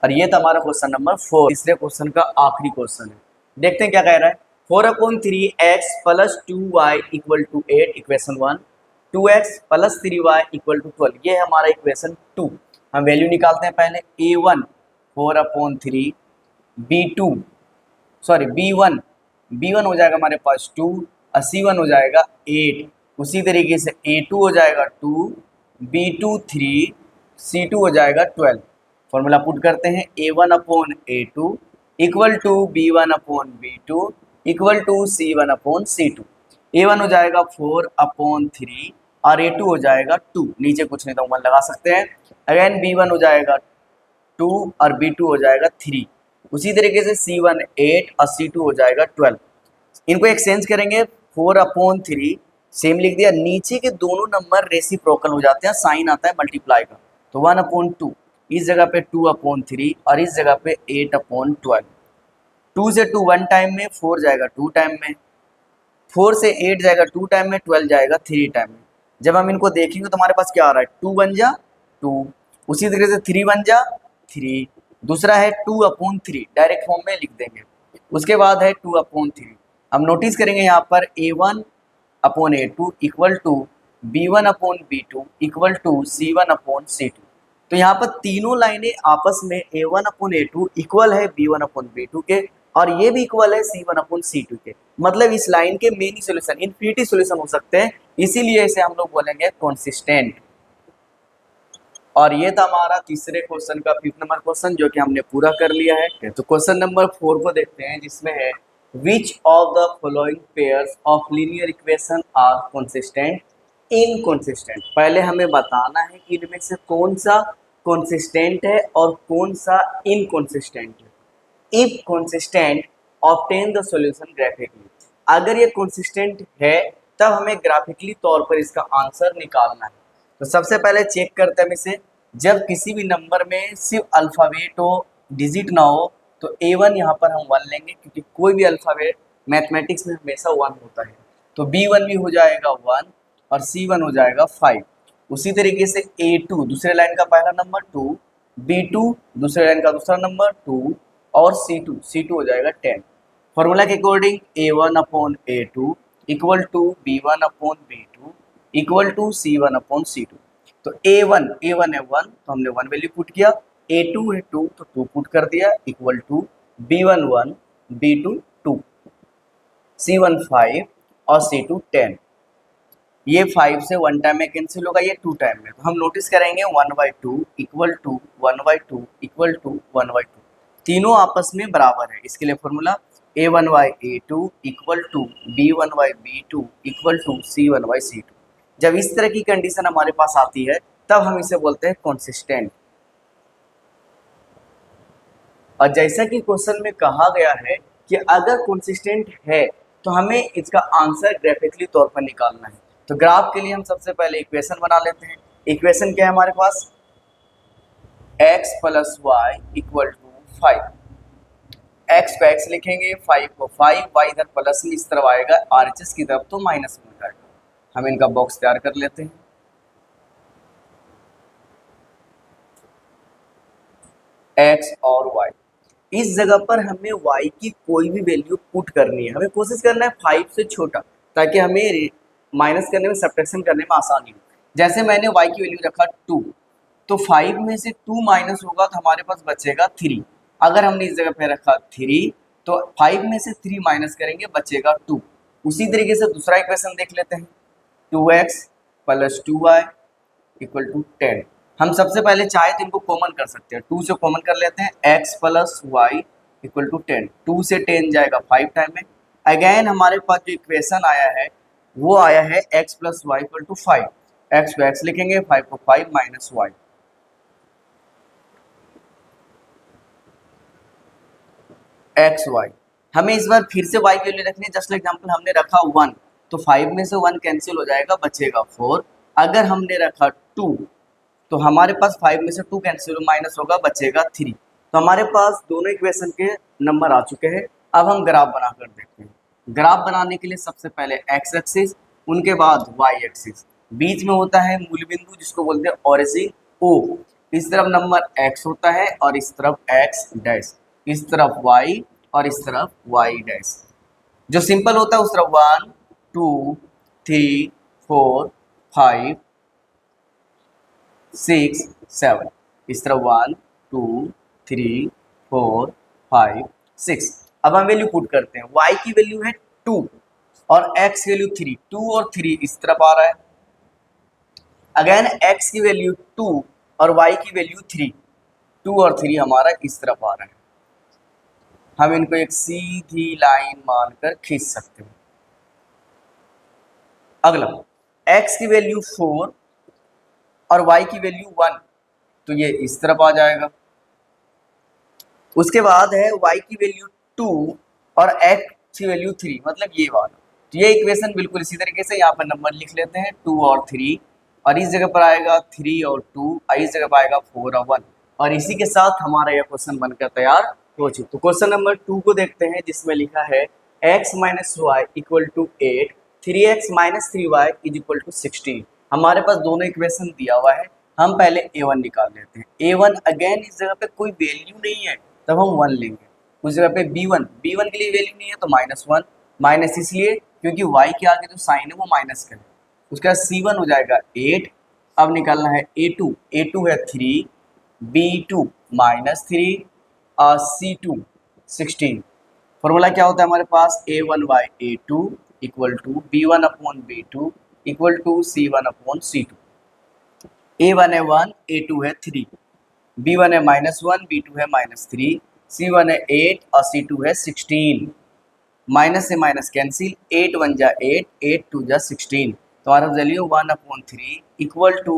और ये था हमारा क्वेश्चन नंबर 4। तीसरे क्वेश्चन का आखिरी क्वेश्चन है, देखते हैं क्या कह रहा है। 4/3x plus 2y equal to 8 equation 1, 2x plus 3y equal to 12, ये है हमारा इक्वेशन 2। हम वैल्यू निकालते हैं पहले। A1 4/3, B1 हो जाएगा हमारे पास 2 और C1 हो जाएगा 8। उसी तरीके से A2 हो जाएगा 2, B2 3, C2 हो जाएगा 12। फॉर्मूला पुट करते हैं A1/A2 equal to B1/B2 equal to C1/C2। A1 हो जाएगा 4/3, और A2 हो जाएगा 2, नीचे कुछ नहीं तो 1 लगा सकते हैं। अगेन B1 हो जाएगा 2 और B2 हो जाएगा 3। उसी तरीके से C1 8 और C2 हो जाएगा 12। इनको एक्सचेंज करेंगे 4/3, सेम लिख दिया। नीचे के दोनों नंबर रेसिप्रोकल हो जाते हैं, साइन आता है मल्टीप्लाई का, तो 1/2 इस जगह पे 2/3 और इस जगह पे 8/12। 2 से 2 1 टाइम में, 4 जाएगा 2 टाइम में, 4 से 8 जाएगा 2 टाइम में, 12 जाएगा 3 टाइम में। जब हम इनको देखेंगे तो हमारे पास क्या आ रहा है, 2 1 जा 2, उसी तरीके से 3 1 जा 3, दूसरा है 2/3, डायरेक्ट फॉर्म में लिख देंगे। उसके बाद है 2/3। हम नोटिस करेंगे यहाँ पर A1/A2 equal to B1/B2 equal to C1/C2। तो यहाँ पर तीनों लाइनें आपस में A1/A2 इक्वल है B1/B2 के, और ये भी इक्वल है C1/C2 के। मतलब इस लाइन के मेनी सॉल्यूशन, इनफिनिटी सॉल्यूशन हो सकते हैं, इसीलिए इसे हम लोग बोलेंगे कंसिस्टेंट। और ये था हमारा तीसरे क्वेश्चन का 5th नंबर क्वेश्चन, जो कि हमने पूरा कर लिया है। तो क्वेश्चन नंबर 4 को देखते हैं, जिसमें है which of the following pairs of linear equation are consistent inconsistent. पहले हमें बताना है कि इनमें से कौन सा कंसिस्टेंट है और कौन सा इनकंसिस्टेंट है। If consistent obtain the solution graphically. अगर ये कंसिस्टेंट है तब हमें ग्राफिकली तौर पर इसका आंसर निकालना है। तो सबसे पहले चेक करते हैं हम इसे। जब किसी भी नंबर में सिर्फ अल्फ़ाबेट हो, डिजिट ना हो, तो A1 यहाँ पर हम 1 लेंगे, क्योंकि कोई भी अल्फ़ाबेट मैथमेटिक्स में हमेशा 1 होता है। तो B1 भी हो जाएगा 1 और C1 हो जाएगा 5। उसी तरीके से A2 दूसरे लाइन का पहला नंबर 2, B2 दूसरे लाइन का दूसरा नंबर 2 और C2 हो जाएगा 10। फॉर्मूला के according A1/A2 equal to B1/B2 equal to C1/C2। तो A1 है 1, तो हमने 1 वैल्यू पुट किया, A2 है 2 तो 2 पुट कर दिया, equal to B1 1, B2 2, C1 5 और C2 10। ये 5 से 1 टाइम में कैंसिल होगा, ये 2 टाइम में। तो हम नोटिस करेंगे 1/2 इक्वल टू 1/2 इक्वल टू 1/2, तीनों आपस में बराबर है। इसके लिए formula A1/A2 equal to B1/B2 equal to C1/C2। जब इस तरह की कंडीशन हमारे पास आती है तब हम इसे बोलते हैं कंसिस्टेंट। और जैसा कि क्वेश्चन में कहा गया है कि अगर कंसिस्टेंट है तो हमें इसका आंसर ग्राफिकली तौर पर निकालना है। तो ग्राफ के लिए हम सबसे पहले इक्वेशन बना लेते हैं। इक्वेशन क्या है हमारे पास, x + y equal to 5। x को x लिखेंगे, 5 को 5, y इधर प्लस में इस तरफ आएगा, RHS की तरफ तो माइनस में हो जाएगा। हम इनका बॉक्स तैयार कर लेते हैं। x और y, इस जगह पर हमें y की कोई भी वैल्यू पुट करनी है। हमें कोशिश करना है 5 से छोटा, ताकि हमें माइनस करने में, सब्ट्रैक्शन करने में आसानी हो। जैसे मैंने y की वैल्यू रखा 2, तो 5 में से 2 माइनस होगा तो हमारे पास बचेगा 3। अगर हमने इस जगह पे रखा 3, तो 5 में से 3 माइनस करेंगे, बचेगा 2। उसी तरीके से दूसरा इक्वेशन देख लेते हैं, 2x + 2y इक्वल टू 10। हम सबसे पहले चाहे तो इनको कॉमन कर सकते हैं, 2 से कॉमन कर लेते हैं, x + y इक्वल टू 10। 2 से 10 जाएगा 5 टाइम में। अगेन हमारे पास जो इक्वेशन आया है वो आया है x + y equal to 5। x को x लिखेंगे, 5 को 5 माइनस y, एक्स वाई। हमें इस बार फिर से y की वैल्यू रखनी है। जस्ट एग्जांपल हमने रखा 1, तो 5 में से 1 कैंसिल हो जाएगा, बचेगा 4। अगर हमने रखा 2, तो हमारे पास 5 में से 2 कैंसिल माइनस होगा, बचेगा 3। तो हमारे पास दोनों इक्वेशन के नंबर आ चुके हैं। अब हम ग्राफ बनाकर देखते हैं। ग्राफ बनाने के लिए सबसे पहले एक्स एक्सिस, उनके बाद वाई एक्सिस, बीच में होता है मूल बिंदु जिसको बोलते हैं ओरिजिन ओ। इस तरफ नंबर एक्स होता है और इस तरफ एक्स डैश, इस तरफ वाई और इस तरफ वाई डैश। जो सिंपल होता है उस तरफ 1 2 3 4 5 6 7, इस तरफ 1 2 3 4 5 6। अब हम वैल्यू पुट करते हैं। y की वैल्यू है 2 और x की वैल्यू 3, 2 और 3 इस तरफ आ रहा है। अगेन x की वैल्यू 2 और y की वैल्यू 3, 2 और 3 हमारा इस तरफ आ रहा है। हम इनको एक सीधी लाइन मानकर खींच सकते हैं। अगला x की वैल्यू 4 और y की वैल्यू 1, तो ये इस तरफ आ जाएगा। उसके बाद है y की वैल्यू 2 और x की वैल्यू 3, मतलब ये वाला। तो ये इक्वेशन बिल्कुल इसी तरीके से यहाँ पर नंबर लिख लेते हैं 2 और 3, और इस जगह पर आएगा 3 और 2, और इस जगह पर आएगा 4 और 1, और इसी के साथ हमारा यह क्वेश्चन बनकर तैयार हो चुका। तो क्वेश्चन नंबर 2 को देखते हैं, जिसमें लिखा है x minus y equal to 8, 3x minus 3y is equal to 16। हमारे पास दोनों इक्वेशन दिया हुआ है, हम पहले a1 निकाल लेते हैं। a1 अगेन इस जगह पे कोई वैल्यू नहीं है, तब हम 1 लेंगे। उस जगह पे b1 के लिए वैल्यू नहीं है तो -1, माइनस इसलिए क्योंकि y के आगे जो साइन है वो माइनस का है। उसके बाद c1 हो जाएगा 8, अब निकालना है a2 है 3, b2 -3 और c2 16। फॉर्मूला क्या होता है हमारे पास, a1 by a2 equal to b1 upon b2 equal to c1 upon c2। a1 है 1, a2 है 3, b1 है -1, b2 है -3, c1 है 8 और c2 है 16। माइनस से माइनस कैंसिल, 8 1 जा 8, 8 2 जा 16। तो हमारा value 1/3 equal to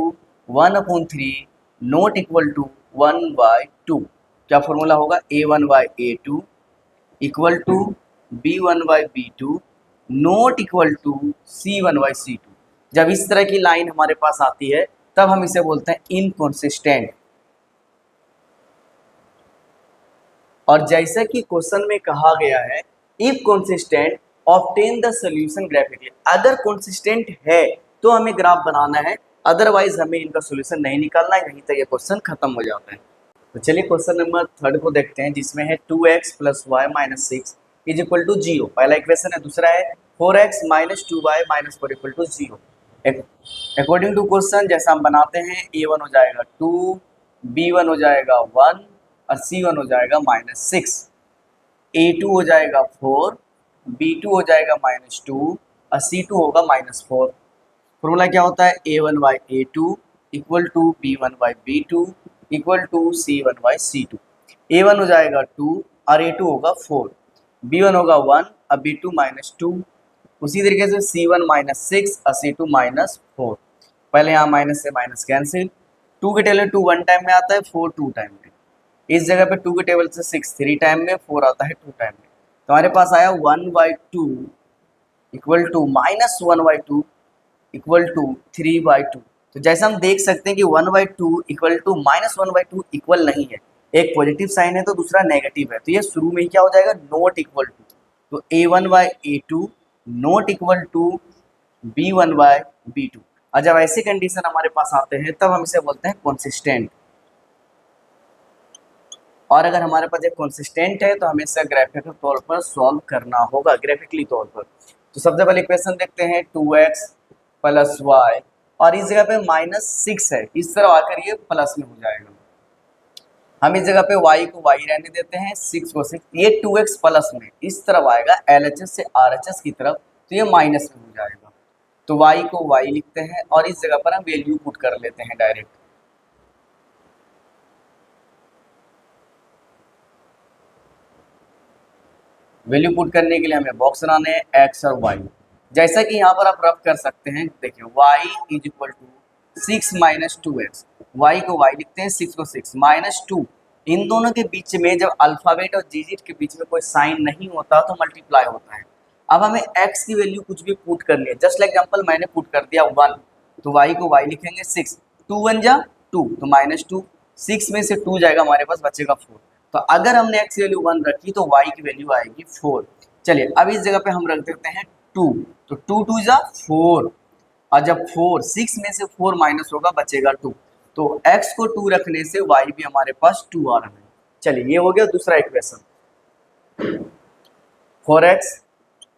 1/3 not equal to 1/2। क्या फॉर्मूला होगा, a1 by a2 equal to b1 by b2 not equal to c1 by c2। जब इस तरह की लाइन हमारे पास आती है तब हम इसे बोलते हैं इनकॉन्सिस्टेंट। और जैसा कि क्वेश्चन में कहा गया है, if consistent obtain the solution graphically, अगर कंसिस्टेंट है तो हमें ग्राफ बनाना है, अदरवाइज हमें इनका सॉल्यूशन नहीं निकालना है, यहीं तक ये क्वेश्चन खत्म हो जाता है। तो चलिए क्वेश्चन नंबर 3 को देखते हैं, जिसमें है 2x + y - 6 is equal to 0। पहला इक्वेशन है। दूसरा है 4x - 2y - 4 equal to 0। According to question जैसा हम बनाते हैं, a1 हो जाएगा 2, b1 हो जाएगा 1 और c1 हो जाएगा -6, a2 हो जाएगा 4, b2 हो जाएगा -2 और c2 होगा -4। फॉर्मूला क्या होता है, a1 by a2 equal to b1 by b2 equal to c1 by c2। a1 हो जाएगा 2 और a2 होगा 4, b1 होगा 1 और b2 -2। उसी तरीके से c1 -6 और c2 -4। पहले यहाँ माइनस से माइनस कैंसिल, 2 के टेबल 2 1 टाइम में आता है, 4 2 टाइम में। इस जगह पे 2 के टेबल से 6 3 टाइम में, 4 आता है 2 टाइम में। तो हमारे पास आया 1/2 इक्वल टू -1/2 इक्वल टू 3/2। तो जैसा हम देख सकते हैं कि 1/2 इक्वल टू -1/2 इक्वल नहीं है, एक पॉजिटिव साइन है तो दूसरा नेगेटिव है, तो ये शुरू में ही क्या हो जाएगा, नॉट इक्वल टू। तो a1 by a2 not equal to b1 by b2। और जब ऐसे कंडीशन हमारे पास आते हैं तब हम इसे बोलते हैं कंसिस्टेंट। और अगर हमारे पास एक कंसिस्टेंट है तो हमें इसे ग्राफिकल तौर पर सॉल्व करना होगा, ग्राफिकली तौर पर। तो सबसे पहले इक्वेशन देखते हैं 2x + y, और इस जगह पे -6 है, इस तरह आकर ये प्लस में हो जाएगा। हम इस जगह पे y को y रहने देते हैं, 6 को 6, ये 2x प्लस में इस तरफ आएगा LHS से RHS की तरफ, तो ये माइनस में हो जाएगा। तो y को y लिखते हैं और इस जगह पर हम वैल्यू पुट कर लेते हैं डायरेक्ट। वैल्यू पुट करने के लिए हमें बॉक्स बनाने हैं x और y। जैसा कि यहाँ पर आप रफ कर सकते हैं, देखिए y is equal to 6 minus 2x, y को y लिखते हैं, 6 को 6 -2। इन दोनों के बीच में जब अल्फाबेट और डिजिट के बीच में कोई साइन नहीं होता तो मल्टीप्लाई होता है। अब हमें x की वैल्यू कुछ भी पुट करनी है, जस्ट लाइक एग्जाम्पल मैंने पुट कर दिया 1, तो y को y लिखेंगे 6, 2 1 जा 2 तो -2, 6 में से 2 जाएगा, हमारे पास बचेगा 4। तो अगर हमने x की वैल्यू 1 रखी तो y की वैल्यू आएगी 4। चलिए अब इस जगह पे हम रख देते हैं 2, तो 2 2 जा 4, और जब 4 6 में से 4 माइनस होगा बचेगा 2, तो x को 2 रखने से y भी हमारे पास 2 आ रहा है। चलिए ये हो गया दूसरा इक्वेशन, 4x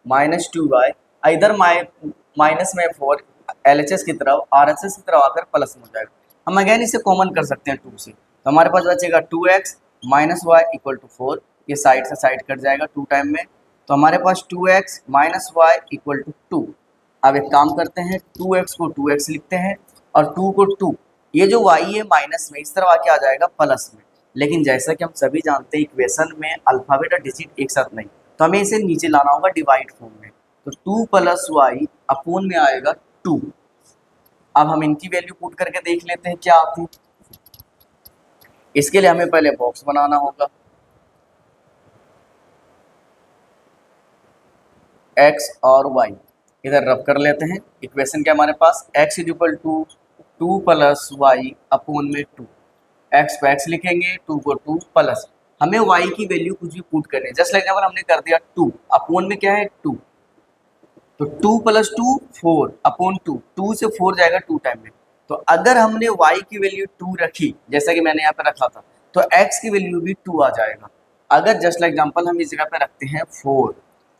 - 2y, इधर माइनस में 4 LHS की तरफ RHS की तरफ आकर प्लस में हो जाएगा। हम अगेन इसे कॉमन कर सकते हैं 2 से, तो हमारे पास बचेगा 2x - y इक्वल टू 4, ये साइड से साइड कट जाएगा 2 टाइम में, तो हमारे पास 2x - y इक्वल टू 2। अब एक काम करते हैं, 2x को 2x लिखते हैं और 2 को 2, ये जो y है माइनस में इस तरफ आके आ जाएगा प्लस में। लेकिन जैसा कि हम सभी जानते हैं इक्वेशन में अल्फाबेट और डिजिट एक साथ नहीं, तो हमें इसे नीचे लाना होगा डिवाइड फॉर्म में। तो 2 + y अपोन में आएगा 2, अब हम इनकी वैल्यू पुट करके देख लेते हैं क्या आती है। इसके लिए हमें पहले बॉक्स बनाना होगा। x और y इधर रब कर लेते हैं। इक्वेशन क्या हमारे पास, x is equal to 2 plus y upon में 2। x को x लिखेंगे, 2 को 2 प्लस, हमें y की वैल्यू कुछ भी पुट करनी है। जस्ट लाइक हमने कर दिया 2 अपॉन में क्या है 2, तो 2 प्लस 2 4 अपॉन 2, 2 से 4 जाएगा 2 टाइम में। तो अगर हमने y की वैल्यू 2 रखी जैसा कि मैंने यहाँ पे रखा था, तो x की वैल्यू भी 2 आ जाएगा। अगर जस्ट लाइक एग्जांपल हम इस जगह पे रखते हैं 4,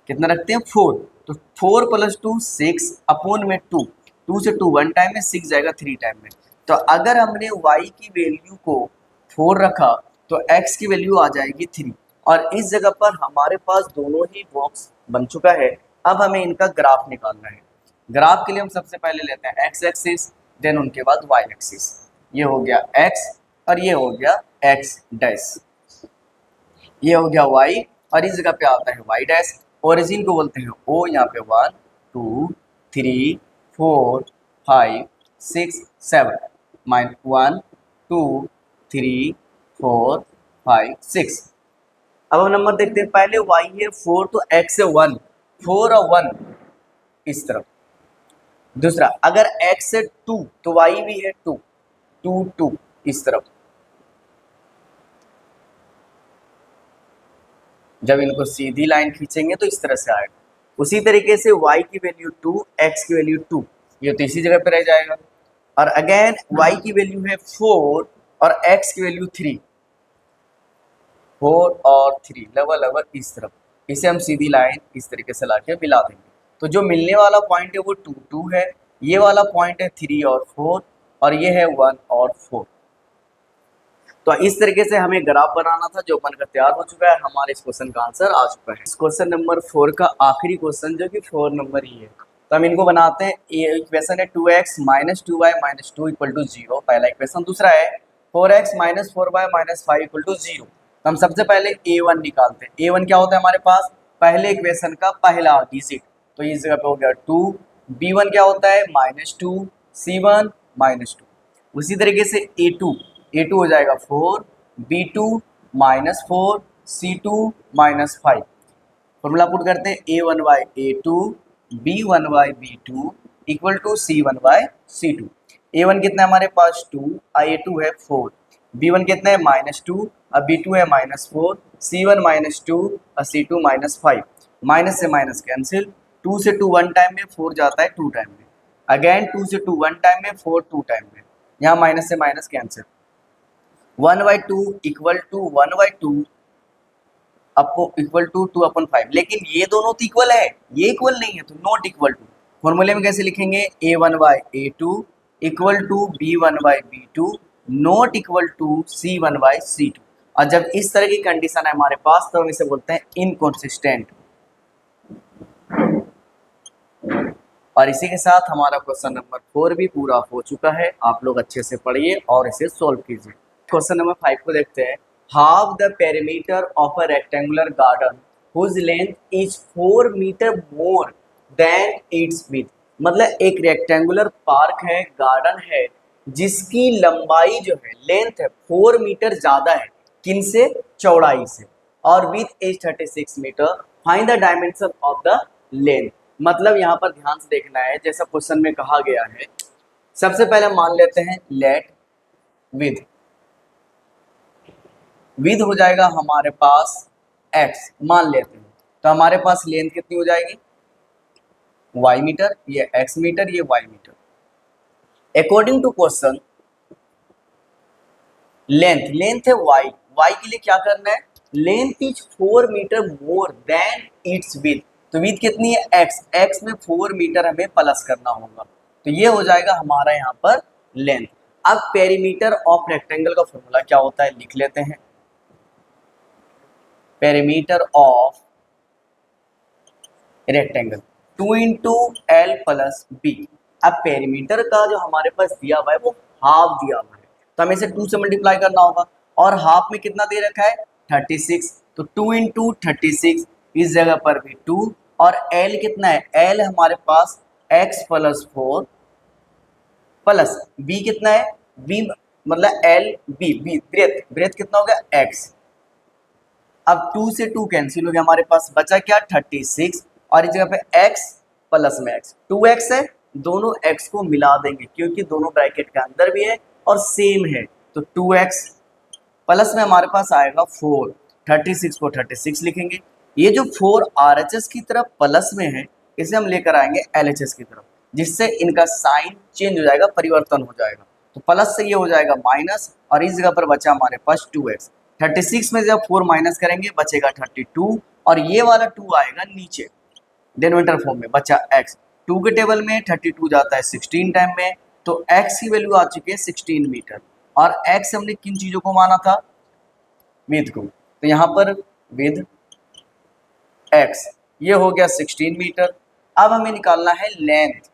कितना रखते हैं 4, तो 4 प्लस 2 6 अपॉन में 2, 2 से 2 1 टाइम में, 6 जाएगा 3 टाइम में। तो अगर हमने y की वैल्यू को 4 रखा तो x की वैल्यू आ जाएगी 3, और इस जगह पर हमारे पास दोनों ही बॉक्स बन चुका है। अब हमें इनका ग्राफ निकालना है। ग्राफ के लिए हम सबसे पहले लेते हैं x एक्सिस, देन उनके बाद y एक्सिस। ये हो गया x और ये हो गया x डैश, ये हो गया y और इस जगह पे आता है y डैश। ओरिजिन को बोलते हैं o, यहाँ पे 1 2 3 4 5 6 7 1 2 3 4 5 6। अब हम नंबर देखते हैं, पहले y है 4 तो x है 1, 4 और 1 इस तरफ। दूसरा अगर x है 2 तो y भी है 2, 2 2 इस तरफ। जब इनको सीधी लाइन खींचेंगे तो इस तरह से आएगा। उसी तरीके से y की वैल्यू 2, x की वैल्यू 2, ये तो इसी जगह पे रह जाएगा। और अगेन y की वैल्यू है 4 और x की वैल्यू 3, 4 और 3 लगभग लगभग इस तरफ। इसे हम सीधी लाइन इस तरीके से लाके मिला देंगे। तो जो मिलने वाला पॉइंट है वो 2 2 है, ये वाला पॉइंट है 3 और 4, और ये है 1 और 4। तो इस तरीके से हमें ग्राफ बनाना था जो बनकर तैयार हो चुका है। हमारे इस क्वेश्चन का आंसर आ चुका है। इस क्वेश्चन नंबर 4 का आखिरी क्वेश्चन जो कि 4 नंबर ही है, तो हम इनको बनाते हैं। ये इक्वेशन है 2x minus 2y minus 2 equal to 0, पहला इक्वेशन। दूसरा है 4x minus 4y minus 5 equal to 0। तो हम सबसे पहले a1 निकालते हैं। a1 क्या होता है हमारे पास, पहले इक्वेशन का पहला डिजिट, तो इस जगह पे हो गया 2। b1 क्या होता है -2, c1 -2। उसी तरीके से a2 हो जाएगा 4, b2 -4, c2 -5। फॉर्मूला पुट करते हैं a1/a2 b1/b2 equal to c1/c2। a1 कितना है हमारे पास 2, a2 है 4, b1 कितना है -2, अब b2 है -4, c1 -2 और c2 -5। माइनस से माइनस कैंसिल, 2 से 2 1 टाइम में, 4 जाता है 2 टाइम में, अगेन 2 से 2 1 टाइम में, 4 2 टाइम में, यहाँ माइनस से माइनस कैंसिल। 1/2 इक्वल टू 1/2 आपको इक्वल टू 2/5, लेकिन ये दोनों तो इक्वल है, ये इक्वल नहीं है तो नॉट इक्वल टू। फॉर्मूले में कैसे लिखेंगे, a1/a2 equal to b1/b2 not equal to c1/c2। और जब इस तरह की कंडीशन है हमारे पास तो हम इसे बोलते हैं इनकॉन्सिस्टेंट। और इसी के साथ हमारा क्वेश्चन नंबर 4 भी पूरा हो चुका है। आप लोग अच्छे से पढ़िए और इसे सोल्व कीजिए। क्वेश्चन नंबर 5 को देखते हैं। Half the perimeter of a rectangular garden whose length is 4 metre more than its width. मतलब एक रेक्टेंगुलर पार्क है, गार्डन है, जिसकी लंबाई जो है, लेंथ है 4 मीटर ज्यादा है, किन से, चौड़ाई से, और width is 36 metre. Find the dimension of the length. मतलब यहाँ पर ध्यान से देखना है, जैसा क्वेश्चन में कहा गया है। सबसे पहले मान लेते हैं लेट विद, विद हो जाएगा हमारे पास x मान लेते हैं, तो हमारे पास लेंथ कितनी हो जाएगी y मीटर, ये x मीटर, ये y metre. According to question length, length है y के लिए क्या करना है, length is 4 metre more than its width. तो विथ कितनी है x में 4 मीटर हमें प्लस करना होगा, तो ये हो जाएगा हमारा यहाँ पर लेंथ। अब पेरीमीटर ऑफ रेक्टेंगल का फॉर्मूला क्या होता है लिख लेते हैं। Perimeter of rectangle 2 into l plus b. अब पेरीमीटर का जो हमारे पास दिया हुआ है वो हाफ दिया हुआ है, तो हमें इसे 2 से मल्टीप्लाई करना होगा, और हाफ में कितना दे रखा है 36, तो 2 इंटू 36, इस जगह पर भी 2, और एल कितना है, एल हमारे पास x प्लस 4 प्लस बी कितना है, बी मतलब l b, b breadth, breadth कितना हो गया एक्स। अब 2 से 2 कैंसिल हो गया, हमारे पास बचा क्या 36 और इस जगह पे x प्लस में x, 2x है, दोनों x को मिला देंगे क्योंकि दोनों ब्रैकेट के अंदर भी है और सेम है, तो 2x प्लस में हमारे पास आएगा 4, 36 को 36 लिखेंगे। ये जो 4 RHS की तरफ प्लस में है इसे हम लेकर आएंगे LHS की तरफ, जिससे इनका साइन चेंज हो जाएगा, परिवर्तन हो जाएगा, तो प्लस से ये हो जाएगा माइनस और इस जगह पर बचा हमारे पास 2x। 36 में जब 4 माइनस करेंगे बचेगा 32 और ये वाला 2 आएगा नीचे डिनोमिनेटर फॉर्म में, बचा x। 2 के टेबल में 32 जाता है 16 टाइम में, तो x की वैल्यू आ चुकी है 16 मीटर और x हमने किन चीजों को माना था, विद को, तो यहाँ पर विद x ये हो गया 16 मीटर। अब हमें निकालना है लेंथ।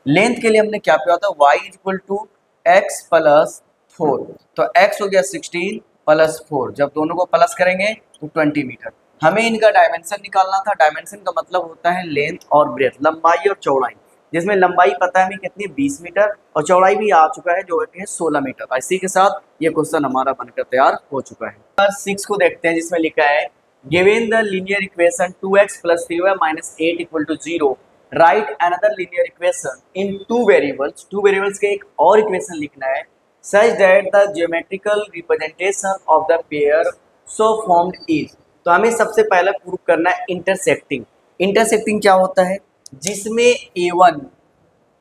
लेंथ के लिए हमने क्या किया था, y equal to x plus 4, तो x हो गया 16 प्लस 4, जब दोनों को प्लस करेंगे तो 20 मीटर। हमें इनका डायमेंशन निकालना था, डायमेंशन का मतलब होता है लेंथ और ब्रेथ, लंबाई और चौड़ाई, जिसमें लंबाई पता है हमें कितनी 20 मीटर और चौड़ाई भी आ चुका है जो है 16 मीटर। इसी के साथ ये क्वेश्चन हमारा बनकर तैयार हो चुका है। नंबर 6 को देखते हैं जिसमें लिखा है given the linear equation 2x plus 3y minus 8 equal to 0, write another linear equation in two variables. Two variables के एक और इक्वेशन लिखना है such that the geometrical representation of the pair so formed is. तो हमें सबसे पहले prove करना है इंटरसेक्टिंग। इंटरसेक्टिंग क्या होता है, जिसमें a1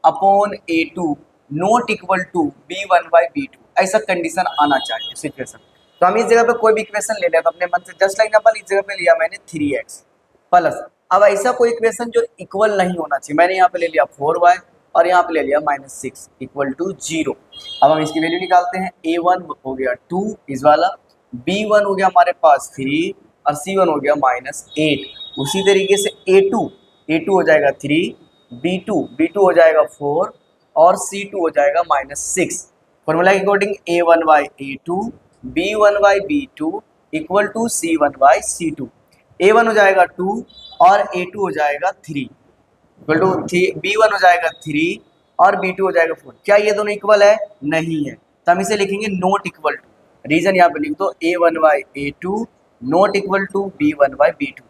upon a2 not equal to b1 by b2, ऐसा कंडीशन आना चाहिए सिचुएशन। तो हम इस जगह पे कोई भी इक्वेशन ले लें तो अपने मन से, जस्ट लाइक एग्जांपल इस जगह पे लिया मैंने 3x प्लस, अब ऐसा कोई इक्वेशन जो इक्वल नहीं होना चाहिए, मैंने यहाँ पे ले लिया 4y और यहाँ पे ले लिया -6 इक्वल टू 0। अब हम इसकी वैल्यू निकालते हैं, a1 हो गया 2 इस वाला, b1 हो गया हमारे पास 3 और c1 हो गया -8। उसी तरीके से a2 हो जाएगा 3, b2 हो जाएगा 4 और c2 हो जाएगा -6। फॉर्मूला के according a1 by a2 b1 by b2 equal to c1 by c2। a1 हो जाएगा 2 और a2 हो जाएगा 3 इक्वल टू b1 हो जाएगा 3 और b2 हो जाएगा 4। क्या ये दोनों इक्वल है, नहीं है, तो हम इसे लिखेंगे नॉट इक्वल टू। रीजन यहाँ पे लिख दो a1 by a2 not equal to b1 by b2।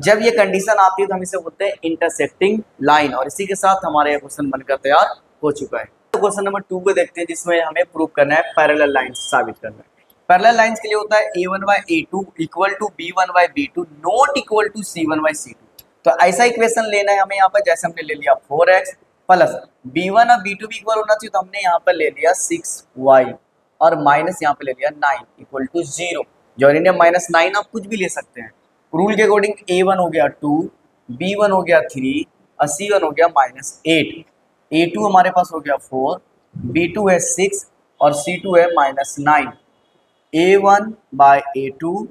जब ये कंडीशन आती है तो हम इसे बोलते हैं इंटरसेक्टिंग लाइन, और इसी के साथ हमारा ये क्वेश्चन बनकर तैयार हो चुका है। तो क्वेश्चन नंबर 2 को देखते हैं जिसमें हमें प्रूव करना है पैरेलल लाइंस साबित करना है। पैरेलल लाइंस के लिए होता है a1 by a2 equal to b1 by b2 not equal to c1 by c2। तो ऐसा इक्वेशन लेना है हमें यहाँ पर, जैसे हमने ले लिया 4x प्लस b1 और b2 भी इक्वल होना चाहिए, तो हमने यहाँ पर ले लिया 6y और माइनस यहाँ पे ले लिया 9 इक्वल टू 0। जो -9 आप कुछ भी ले सकते हैं। रूल के अकॉर्डिंग a1 हो गया 2, b1 हो गया 3 और c1 हो गया -8। a2 हमारे पास हो गया 4, b2 है 6 और c2 है -9। a1 by a2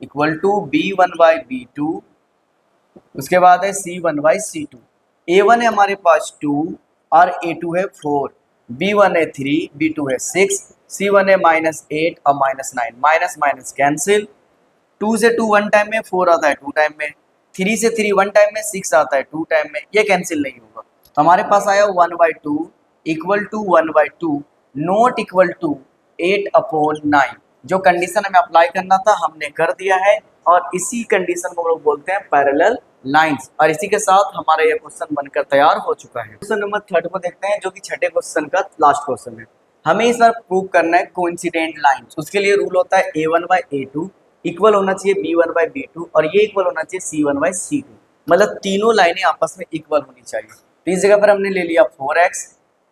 equal to b1 by b2, उसके बाद है c1 बाय c2। a1 है हमारे पास 2 और a2 है 4, b1 है 3, b2 है 6, c1 है -8 और -9, माइनस माइनस कैंसिल। 2 से 2 1 टाइम में, 4 आता है 2 टाइम में, 3 से 3 1 टाइम में, 6 आता है 2 टाइम में, ये कैंसिल नहीं होगा। तो हमारे पास आया 1/2 equal to 1/2 not equal to 8/9। जो कंडीशन हमें अप्लाई करना था हमने कर दिया है और इसी कंडीशन को हम लोग बोलते हैं पैरेलल लाइंस। और इसी के साथ हमारा यह क्वेश्चन बनकर तैयार हो चुका है। क्वेश्चन नंबर 3 को देखते हैं जो कि छठे क्वेश्चन का लास्ट क्वेश्चन है। हमें इस बार प्रूव करना है कोइंसिडेंट लाइंस। उसके लिए रूल होता है a1 बाई a2 इक्वल होना चाहिए b1 बाई b2 और ये इक्वल होना चाहिए c1 बाई c2, मतलब तीनों लाइनें आपस में इक्वल होनी चाहिए। तो इस जगह पर हमने ले लिया 4x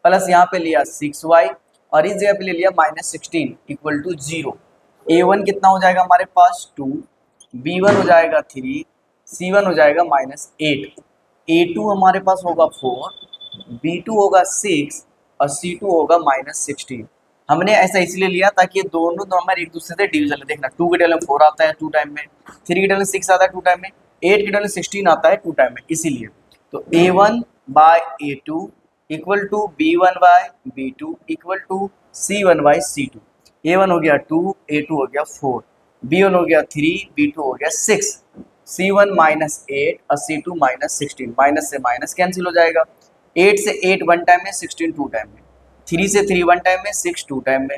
प्लस यहाँ पे लिया 6y और इस जगह पे ले लिया -16 इक्वल टू 0। a1 कितना हो जाएगा हमारे पास 2, b1 हो जाएगा 3, c1 हो जाएगा -8, a2 हमारे पास होगा 4, b2 होगा 6 और c2 होगा -16। हमने ऐसा इसलिए लिया ताकि ये दोनों नंबर एक दूसरे से डिविजन। देखना 2 के टेबल में 4 आता है 2 टाइम में, 3 के टेबल में 6 आता है 2 टाइम में, 8 के टेबल में 16 आता है 2 टाइम में, इसीलिए। तो a1 by a2 equal to b1 by b2 equal to c1 by c2। a1 हो गया 2, a2 हो गया 4, b1 हो गया 3, b2 हो गया 6, c1 -8 और c2 -16, माइनस से माइनस कैंसिल हो जाएगा। 8 से 8 वन टाइम में, 16 टू टाइम में, 3 से 3 वन टाइम में, 6 टू टाइम में,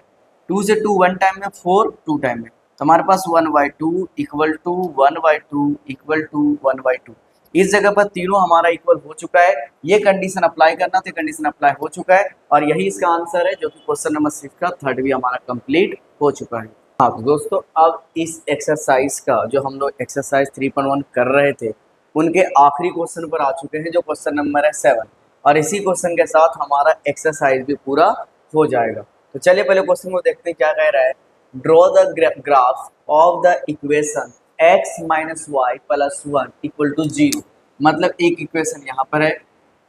2 से 2 वन टाइम में, 4 टू टाइम में। तो हमारे पास 1/2 इक्वल टू 1/2 इक्वल टू 1/2। इस जगह पर तीनों हमारा इक्वल हो चुका है। ये कंडीशन अप्लाई करना था, कंडीशन अप्लाई हो चुका है और यही इसका आंसर है, जो कि क्वेश्चन नंबर 6 का थर्ड भी हमारा कंप्लीट हो चुका है। हाँ तो दोस्तों, अब इस एक्सरसाइज का जो हम लोग एक्सरसाइज 3.1 कर रहे थे, उनके आखिरी क्वेश्चन पर आ चुके हैं, जो क्वेश्चन नंबर है 7। और इसी क्वेश्चन के साथ हमारा एक्सरसाइज भी पूरा हो जाएगा। तो चलिए पहले क्वेश्चन को देखते हैं क्या कह रहा है। Draw the graph of the equation x minus y plus 1 equal to 0। मतलब एक इक्वेशन यहाँ पर है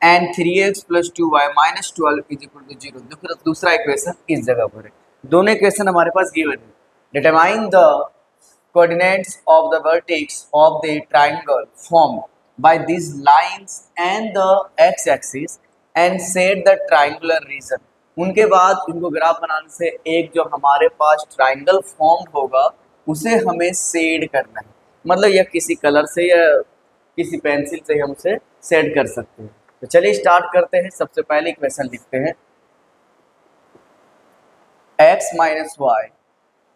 and 3x plus 2y minus 12 is equal to 0। दूसरा इक्वेशन इस जगह पर है। दोनों इक्वेशन हमारे पास गिवन है। Determine the coordinates of the vertex of the triangle formed by these lines and the x-axis and set the triangular region। उनके बाद इनको ग्राफ बनाने से एक जो हमारे पास ट्राइंगल फॉर्म होगा उसे हमें शेड करना है। मतलब या किसी कलर से या किसी पेंसिल से हम उसे शेड कर सकते हैं। तो चलिए स्टार्ट करते हैं। सबसे पहले इक्वेशन लिखते हैं x minus y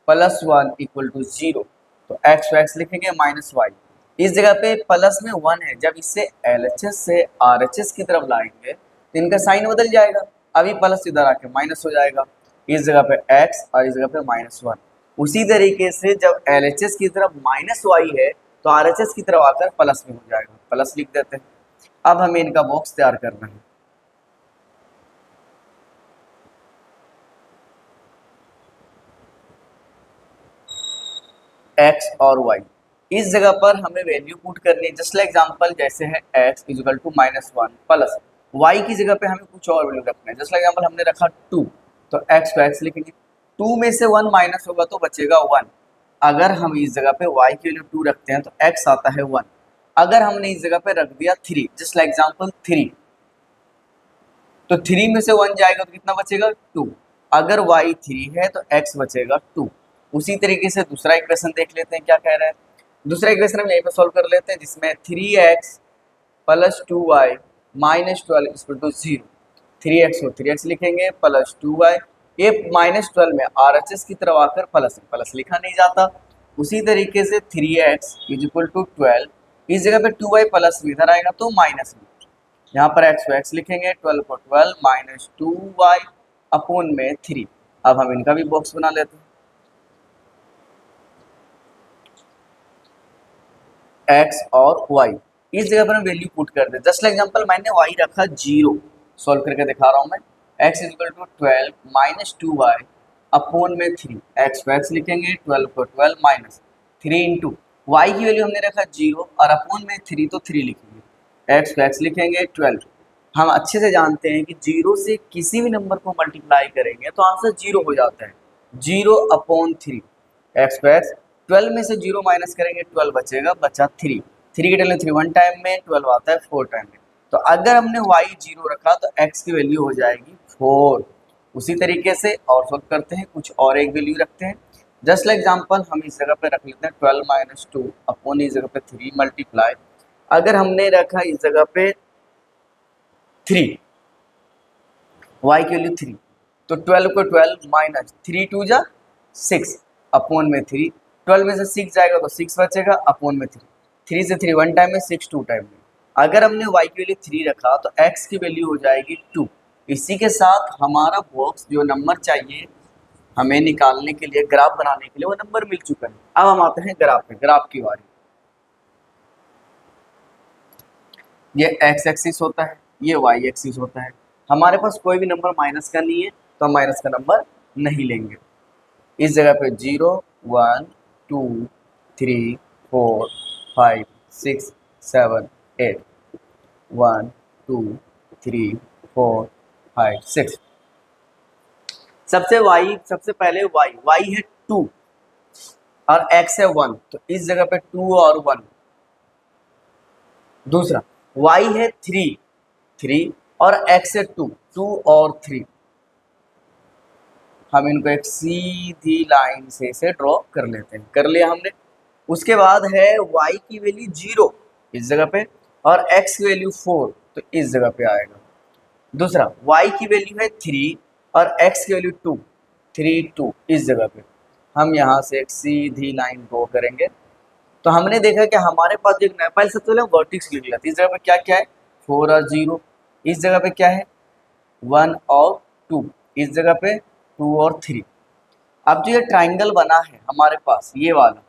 plus 1 equal to 0। तो x लिखेंगे माइनस वाई, इस जगह पे प्लस में 1 है। जब इससे LHS से RHS की तरफ लाएंगे तो इनका साइन बदल जाएगा। अभी प्लस इधर आके माइनस हो जाएगा, इस जगह पे x और इस जगह पे माइनस 1। उसी तरीके से जब LHS की तरफ माइनस वाई है तो RHS की तरफ आकर प्लस में हो जाएगा। प्लस लिख देते हैं। अब हमें इनका बॉक्स तैयार करना है। x और y, इस जगह पर हमें वैल्यू पुट करनी है। जस्ट लाइक एग्जांपल जैसे है x equal to minus 1 plus y की जगह पे हमें कुछ और वैल्यू रखना है। जस्ट लाइक एग्जांपल हमने रखा 2, तो x को x लिखेंगे। 2 में से 1 माइनस होगा तो बचेगा 1। अगर हम इस जगह पे y की वैल्यू 2 रखते हैं तो x आता है 1। अगर हमने इस जगह पे रख दिया 3, जस्ट लाइक एग्जांपल 3, तो 3 में से 1 जाएगा तो कितना बचेगा 2। अगर y 3 है तो x बचेगा 2। उसी तरीके से दूसरा इक्वेशन देख लेते हैं क्या कह रहा है। दूसरा इक्वेशन हम यहीं पर सॉल्व कर लेते हैं, जिसमें 3x plus 2y minus 12 equal to 0। 3x को 3x लिखेंगे प्लस 2y, ये माइनस 12 में RHS की तरफ आकर प्लस लिखा नहीं जाता। उसी तरीके से 3x इज इक्वल टू 12, इस जगह पे 2y प्लस में इधर आएगा तो माइनस में। यहाँ पर x को x लिखेंगे, 12 को 12 माइनस 2y अपॉन में 3। अब हम इनका भी बॉक्स बना लेते हैं। x और y, इस जगह पर हम वैल्यू पुट कर दे। जस्ट लाइक एग्जांपल मैंने y रखा 0, सॉल्व करके दिखा रहा हूँ मैं। x is equal to 12 minus 2y upon में 3। x को x लिखेंगे, 12 को 12 माइनस 3 इंटू y की वैल्यू हमने रखा 0 और अपॉन में 3, तो 3 लिखेंगे। x को x लिखेंगे 12। हम अच्छे से जानते हैं कि 0 से किसी भी नंबर को मल्टीप्लाई करेंगे तो आंसर 0 हो जाता है। 0 अपॉन 3, x को x, 12 में से 0 माइनस करेंगे 12 बचेगा, बचा 3। 3 के डले 3 वन टाइम में, 12 आता है 4 टाइम में। तो अगर हमने y 0 रखा तो x की वैल्यू हो जाएगी 4। उसी तरीके से और सॉल्व करते हैं, कुछ और एक वैल्यू रखते हैं। जस्ट लाइक एग्जांपल हम इस जगह पे रख लेते हैं 12 माइनस 2 अपॉन इस जगह पे 3 मल्टीप्लाई। अगर हमने रखा इस जगह पे 3, y की वैल्यू 3, तो 12 को 12 माइनस 3 2 जा 6 अपॉन में 3। 12 में से 6 जाएगा तो 6 बचेगा अपॉन में 3। 3 से 3 वन टाइम में, 6 टू टाइम में। अगर हमने y की वैल्यू 3 रखा तो x की वैल्यू हो जाएगी 2। इसी के साथ हमारा बॉक्स जो नंबर चाहिए हमें निकालने के लिए, ग्राफ बनाने के लिए, वो नंबर मिल चुका है। अब हम आते हैं ग्राफ पे, ग्राफ की बारी। ये x एक्सिस होता है, ये y एक्सिस होता है। हमारे पास कोई भी नंबर माइनस का नहीं है तो हम माइनस का नंबर नहीं लेंगे। इस जगह पे 0 1 2 3 4 5 6 7 8, 1 2 3 4 5 6। सबसे पहले y है 2 और x है 1, तो इस जगह पे 2 और 1। दूसरा y है 3 और x है 2 और 3। हम इनको एक सीधी लाइन से इसे ड्रॉ कर लेते हैं। कर लिया हमने। उसके बाद है y की वैल्यू 0 इस जगह पे और x की वैल्यू 4, तो इस जगह पे आएगा। दूसरा y की वैल्यू है 3 और x की वैल्यू 2, 3 2 इस जगह पे हम यहाँ से एक सीधी लाइन ड्रॉ करेंगे। तो हमने देखा कि हमारे पास जो पहले सबसे पहले वर्टिक्स लिख लिया, इस जगह पे क्या क्या है 4 और 0, इस जगह पे क्या है 1 और 2, इस जगह पे 2 और 3। अब जो ये ट्राइंगल बना है हमारे पास ये वाला,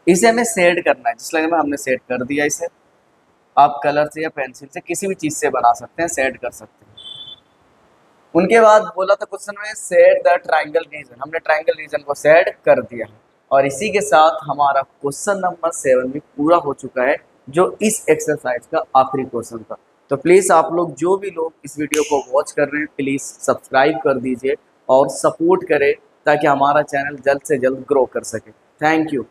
इसे हमें सेट करना है। जिस लगे में हमने सेट कर दिया इसे, आप कलर से या पेंसिल से किसी भी चीज से बना सकते हैं, सेट कर सकते हैं। उनके बाद बोला था क्वेश्चन में सेट द ट्राइंगल रीजन, हमने ट्राइंगल रीजन को सेट कर दिया है। और इसी के साथ हमारा क्वेश्चन नंबर 7 भी पूरा हो चुका है, जो इस एक्सरसाइज का आखिरी क्वेश्चन था। तो प्लीज़ आप लोग जो भी लोग इस वीडियो को वॉच कर रहे हैं प्लीज़ सब्सक्राइब कर दीजिए और सपोर्ट करें ताकि हमारा चैनल जल्द से जल्द ग्रो कर सके। Thank you.